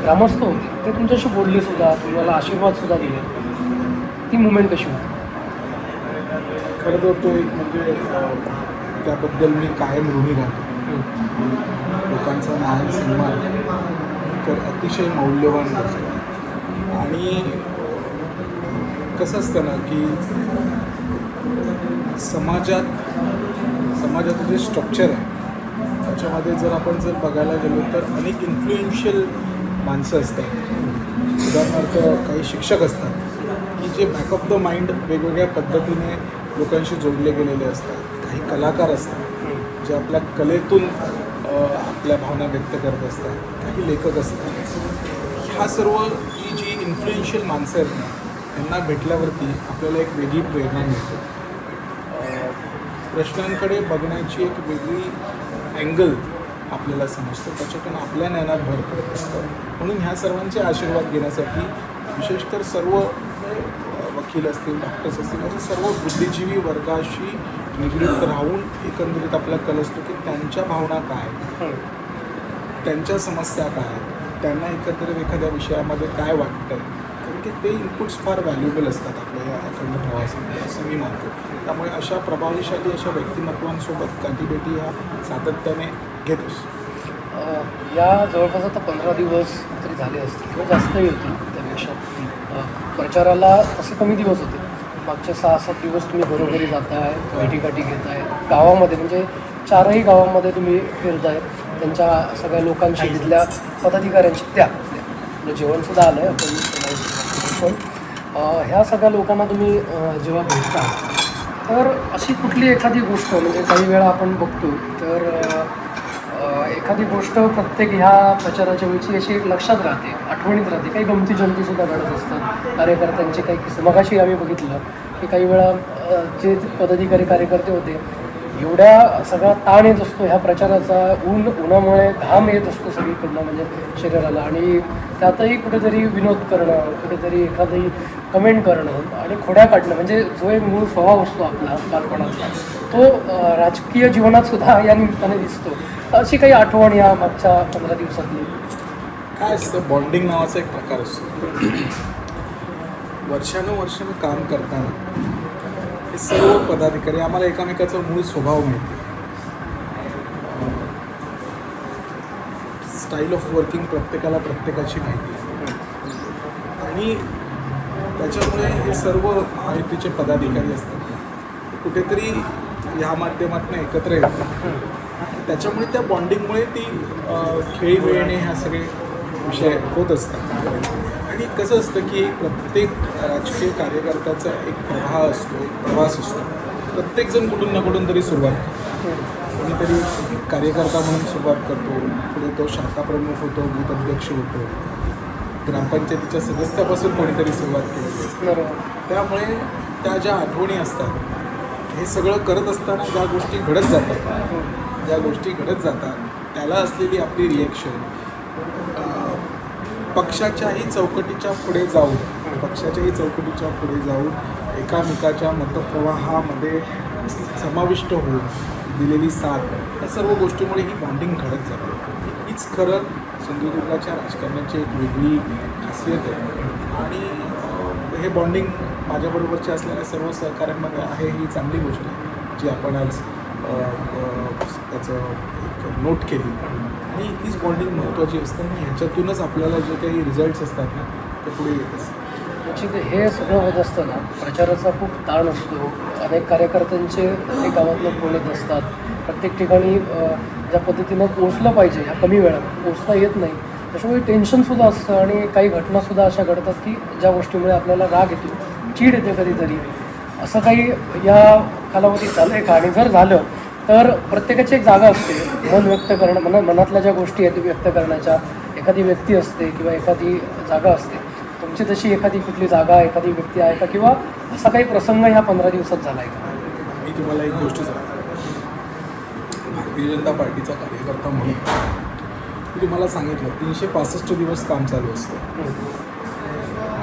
ग्रामस्थ होते ते तुमच्याशी बोललेसुद्धा, तुम्हाला आशीर्वादसुद्धा दिले, ती मुवमेंट कशी होती? खरं तर तो एक म्हणजे त्याबद्दल मी कायम ऋणी राहतो. लोकांचा मान सन्मान तर अतिशय मौल्यवान गोष्ट. आणि कसं असतं ना की समाजाचं जे स्ट्रक्चर आहे त्याच्यामध्ये जर आपण बघायला गेलो तर अनेक इन्फ्लुएन्शियल माणसं असतात. उदाहरणार्थ काही शिक्षक असतात की जे बॅक ऑफ द माइंड वेगवेगळ्या पद्धतीने लोकांशी जोडले गेलेले असतात. काही कलाकार असतात जे आपल्या कलेतून आपल्या भावना व्यक्त करत असतात. काही लेखक असतात. ह्या सर्व ही जी इन्फ्लुएन्शियल माणसं आहेत ना त्यांना भेटल्यावरती आपल्याला एक वेगळी प्रेरणा मिळते. प्रश्नांकडे बघण्याची एक वेगळी अँगल आपल्याला समजतं, त्याच्यातून आपल्या ज्ञानात भर पडत असतं. म्हणून ह्या सर्वांचे आशीर्वाद घेण्यासाठी विशेषतर सर्व वकील असतील, डॉक्टर्स असतील, असे सर्व बुद्धिजीवी वर्गाशी निगडीत राहून एकंदरीत आपला कल असतो की त्यांच्या भावना काय, त्यांच्या समस्या काय, त्यांना एकंदरीत एखाद्या विषयामध्ये काय वाटतं. कारण की ते इनपुट्स फार व्हॅल्युएबल असतात आपल्या या अखंड प्रवासामध्ये असं मी मानतो. त्यामुळे अशा प्रभावशाली अशा व्यक्तिमत्वांसोबत गाठीभेटी ह्या सातत्याने घेत असतो. या जवळपास आता 15 दिवस तरी झाले असतील किंवा जास्तही होतील त्यापेक्षा. प्रचाराला तसे कमी दिवस होते. मागचे 6-7 दिवस तुम्ही घरोघरी जाताय, भेटीगाठी घेताय, गावामध्ये म्हणजे 4ही गावांमध्ये तुम्ही फिरताय, त्यांच्या सगळ्या लोकांशी, तिथल्या पदाधिकाऱ्यांशी, आपलं जेवणसुद्धा आलं आहे आपण, पण ह्या सगळ्या लोकांना तुम्ही जेव्हा भेटता, तर अशी कुठली एखादी गोष्ट, म्हणजे काही वेळा आपण बघतो तर एखादी गोष्ट प्रत्येक ह्या प्रचाराच्या वेळची अशी लक्षात राहते, आठवणीत राहते. काही गमती जमतीसुद्धा घडत असतात, कार्यकर्त्यांचे काही किस्से. मगाशी आम्ही बघितलं की काही वेळा जे पदाधिकारी कार्यकर्ते होते, एवढ्या सगळा ताण येत असतो ह्या प्रचाराचा, उन्हामुळे घाम येत असतो सगळीकडनं म्हणजे शरीराला, आणि त्यातही कुठेतरी विनोद करणं, कुठेतरी एखादी कमेंट करणं आणि खोड्या काढणं, म्हणजे जो एक मूळ स्वभाव असतो आपला बालपणातला, तो राजकीय जीवनात सुद्धा या निमित्ताने दिसतो. अशी काही आठवण या मागच्या 15 दिवसातली? काय असतं, बॉन्डिंग नावाचा एक प्रकार असतो. वर्षानुवर्षानं काम करताना हे सर्व पदाधिकारी आम्हाला एकमेकाचा मूळ स्वभाव माहिती आहे. स्टाईल ऑफ वर्किंग प्रत्येकाला प्रत्येकाची माहिती आहे, आणि त्याच्यामुळे हे सर्व माहितीचे पदाधिकारी असतात ते कुठेतरी ह्या माध्यमातून एकत्र येतात. त्याच्यामुळे त्या बॉन्डिंगमुळे ती खेळी मिळणे ह्या सगळे विषय होत असतात. आणि कसं असतं की प्रत्येक राजकीय कार्यकर्त्याचा एक प्रवाह असतो, एक प्रवास असतो. प्रत्येकजण कुठून ना कुठून तरी सुरुवात करतो. कोणीतरी कार्यकर्ता म्हणून सुरुवात करतो, पुढे तो शाखा प्रमुख होतो, बूथ अध्यक्ष होतो, ग्रामपंचायतीच्या सदस्यापासून कोणीतरी सुरुवात केली असते. त्यामुळे त्या ज्या आठवणी असतात, हे सगळं करत असताना ज्या गोष्टी घडत जातात त्याला असलेली आपली रिॲक्शन पक्षाच्याही चौकटीच्या पुढे जाऊन एकामेकाच्या मतप्रवाहामध्ये समाविष्ट होऊन दिलेली साथ, या सर्व गोष्टीमुळे ही बॉन्डिंग घडत जाते. हीच खरं सिंधुदुर्गाच्या राजकारणाची एक वेगळी खासियत आहे. आणि हे बॉन्डिंग माझ्याबरोबरच्या असलेल्या सर्व सहकाऱ्यांमध्ये आहे, ही चांगली गोष्ट आहे जी आपण आज त्याचं एक नोट केली. आणि हीच बॉन्डिंग महत्त्वाची असते, आणि ह्याच्यातूनच आपल्याला जे काही रिझल्ट्स असतात ना ते पुढे येत असतात. निश्चित हे सगळं होत असताना प्रचाराचा खूप ताण असतो. अनेक कार्यकर्त्यांचे प्रत्येक गावातनं फोन येत असतात. प्रत्येक ठिकाणी ज्या पद्धतीनं पोचलं पाहिजे ह्या कमी वेळात पोचता येत नाही, त्याच्यामुळे टेन्शनसुद्धा असतं. आणि काही घटनासुद्धा अशा घडतात की ज्या गोष्टीमुळे आपल्याला राग येतो, चीड येते कधीतरी. असं काही या कालावधीत झालं आहे का? आणि जर झालं तर प्रत्येकाची एक जागा असते मन व्यक्त करणं, मनातल्या ज्या गोष्टी आहेत व्यक्त करण्याच्या. एखादी व्यक्ती असते किंवा एखादी जागा असते. तुमची तशी एखादी कुठली जागा, एखादी व्यक्ती आहे का, किंवा असा काही प्रसंग ह्या 15 दिवसात झाला आहे का? मी तुम्हाला एक गोष्ट सांगतो. भारतीय जनता पार्टीचा कार्यकर्ता म्हणून मी तुम्हाला सांगितलं 365 दिवस काम चालू असतं.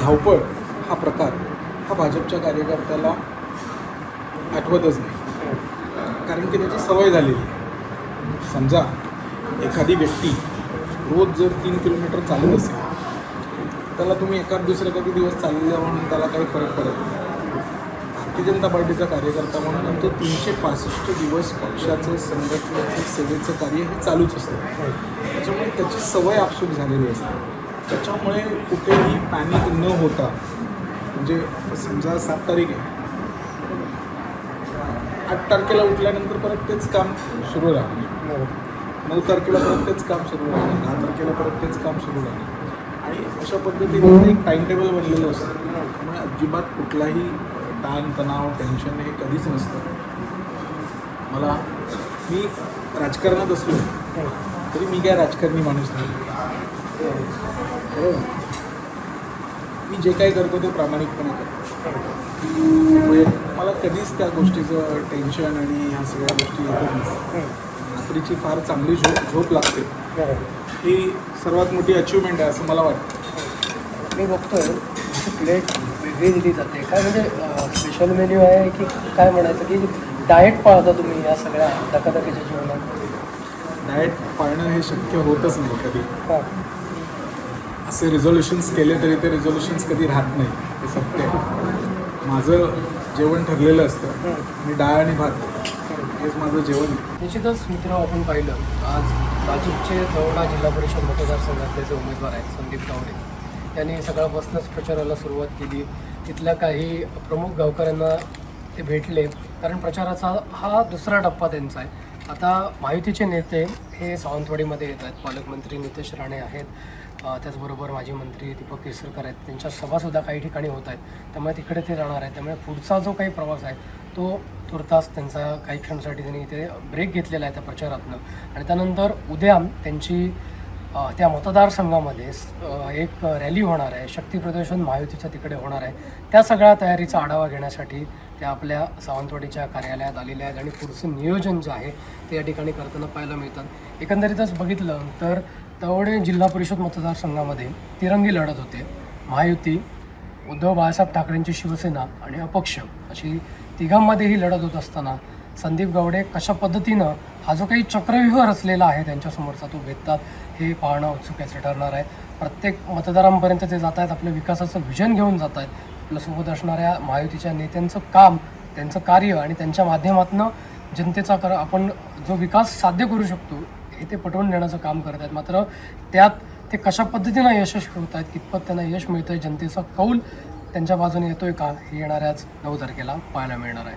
धावपळ हा प्रकार हा भाजपच्या कार्यकर्त्याला आठवतच नाही, कारण की त्याची सवय झालेली आहे. समजा एखादी व्यक्ती रोज जर 3 किलोमीटर चालत असेल, त्याला तुम्ही एखाद दुसऱ्या कधी दिवस चालले म्हणून त्याला काही फरक पडत नाही. भारतीय जनता पार्टीचा कार्यकर्ता म्हणून तो 365 दिवस पक्षाचं, संघटनेचं, सेवेचं कार्य हे चालूच असतं. त्याच्यामुळे त्याची सवय आपसूक झालेली असते. त्याच्यामुळे कुठेही पॅनिक न होता, म्हणजे समजा 7 तारीख आहे, 8 तारखेला उठल्यानंतर परत तेच काम सुरू राहणार, 9 तारखेला परत तेच काम सुरू राहणार, 10 तारखेला परत तेच काम सुरू राहणार. आणि अशा पद्धतीने एक टाइम टेबल बनलेलं असतं. त्यामुळे अजिबात कुठलाही ताण, तणाव, टेन्शन हे कधीच नसतं. मी राजकारणात असलो तरी मी काय राजकारणी माणूस नाही. बरोबर, मी जे काही करतो ते प्रामाणिकपणे करतो. त्यामुळे मला कधीच त्या गोष्टीचं टेन्शन आणि ह्या सगळ्या गोष्टी येतच नसतात. रात्रीची फार चांगली झोप लागते, ही सर्वात मोठी अचिव्हमेंट आहे असं मला वाटतं. मी बघतोय प्लेट वेगळी दिली जाते. काय म्हणजे स्पेशल मेन्यू आहे की काय म्हणायचं, की डाएट पाळता तुम्ही या सगळ्या धकाधकीच्या जीवनात? डाएट पाळणं हे शक्य होतच नाही कधी. हां, असे रिझोल्युशन्स केले तरी ते रिझोल्युशन्स कधी राहत नाही, हे सत्य आहे. माझं जेवण ठरलेलं असतं, मी डाळ आणि भात हेच माझं जेवण आहे. निश्चितच मित्र, आपण पाहिलं आज भाजपचे तळोडा जिल्हा परिषद मतदारसंघातले जे उमेदवार आहेत संदीप गावडे, त्यांनी सकाळपासूनच प्रचाराला सुरुवात केली. तिथल्या काही प्रमुख गावकऱ्यांना ते भेटले, कारण प्रचाराचा हा दुसरा टप्पा त्यांचा आहे. आता महायुतीचे नेते हे सावंतवाडीमध्ये येत आहेत. पालकमंत्री नितेश राणे आहेत, त्याचबरोबर माजी मंत्री दीपक केसरकर आहेत. त्यांच्या सभासुद्धा काही ठिकाणी होत आहेत, त्यामुळे तिकडे ते राहणार आहेत. त्यामुळे पुढचा जो काही प्रवास आहे तो तुर्तास त्यांचा काही क्षणासाठी त्यांनी इथे ब्रेक घेतलेला आहे त्या प्रचारातनं. आणि त्यानंतर उद्या त्यांची त्या मतदारसंघामध्ये एक रॅली होणार आहे, शक्ती प्रदर्शन महायुतीच्या तिकडे होणार आहे. त्या सगळ्या तयारीचा आढावा घेण्यासाठी त्या आपल्या सावंतवाडीच्या कार्यालयात आलेल्या आहेत आणि पुढचं नियोजन जे आहे ते या ठिकाणी करताना पाहायला मिळतात. एकंदरीतच बघितलं तर तवडे जिल्हा परिषद मतदारसंघामध्ये तिरंगी लढत होते. महायुती, उद्धव बाळासाहेब ठाकरेंची शिवसेना आणि अपक्ष अशी तिघांमध्ये ही लढत होत असताना संदीप गावडे कशा पद्धतीनं हा जो काही चक्रव्यूह रचलेला आहे त्यांच्यासमोरचा तो भेदतात हे पाहणं उत्सुकाचं ठरणार आहे. प्रत्येक मतदारांपर्यंत ते जात आहेत, आपल्या विकासाचं विजन घेऊन जात आहेत. आपल्यासोबत असणाऱ्या महायुतीच्या नेत्यांचं काम, त्यांचं कार्य आणि त्यांच्या माध्यमातून जनतेचा आपण जो विकास साध्य करू शकतो हे ते पटवून देण्याचं काम करत आहेत. मात्र त्यात ते कशा पद्धतीनं यशस्वी होत आहेत, कितपत त्यांना यश मिळतं आहे, जनतेचा कौल त्यांच्या बाजूने येतोय का, हे येणाऱ्याच 9 तारखेला पाहायला मिळणार आहे.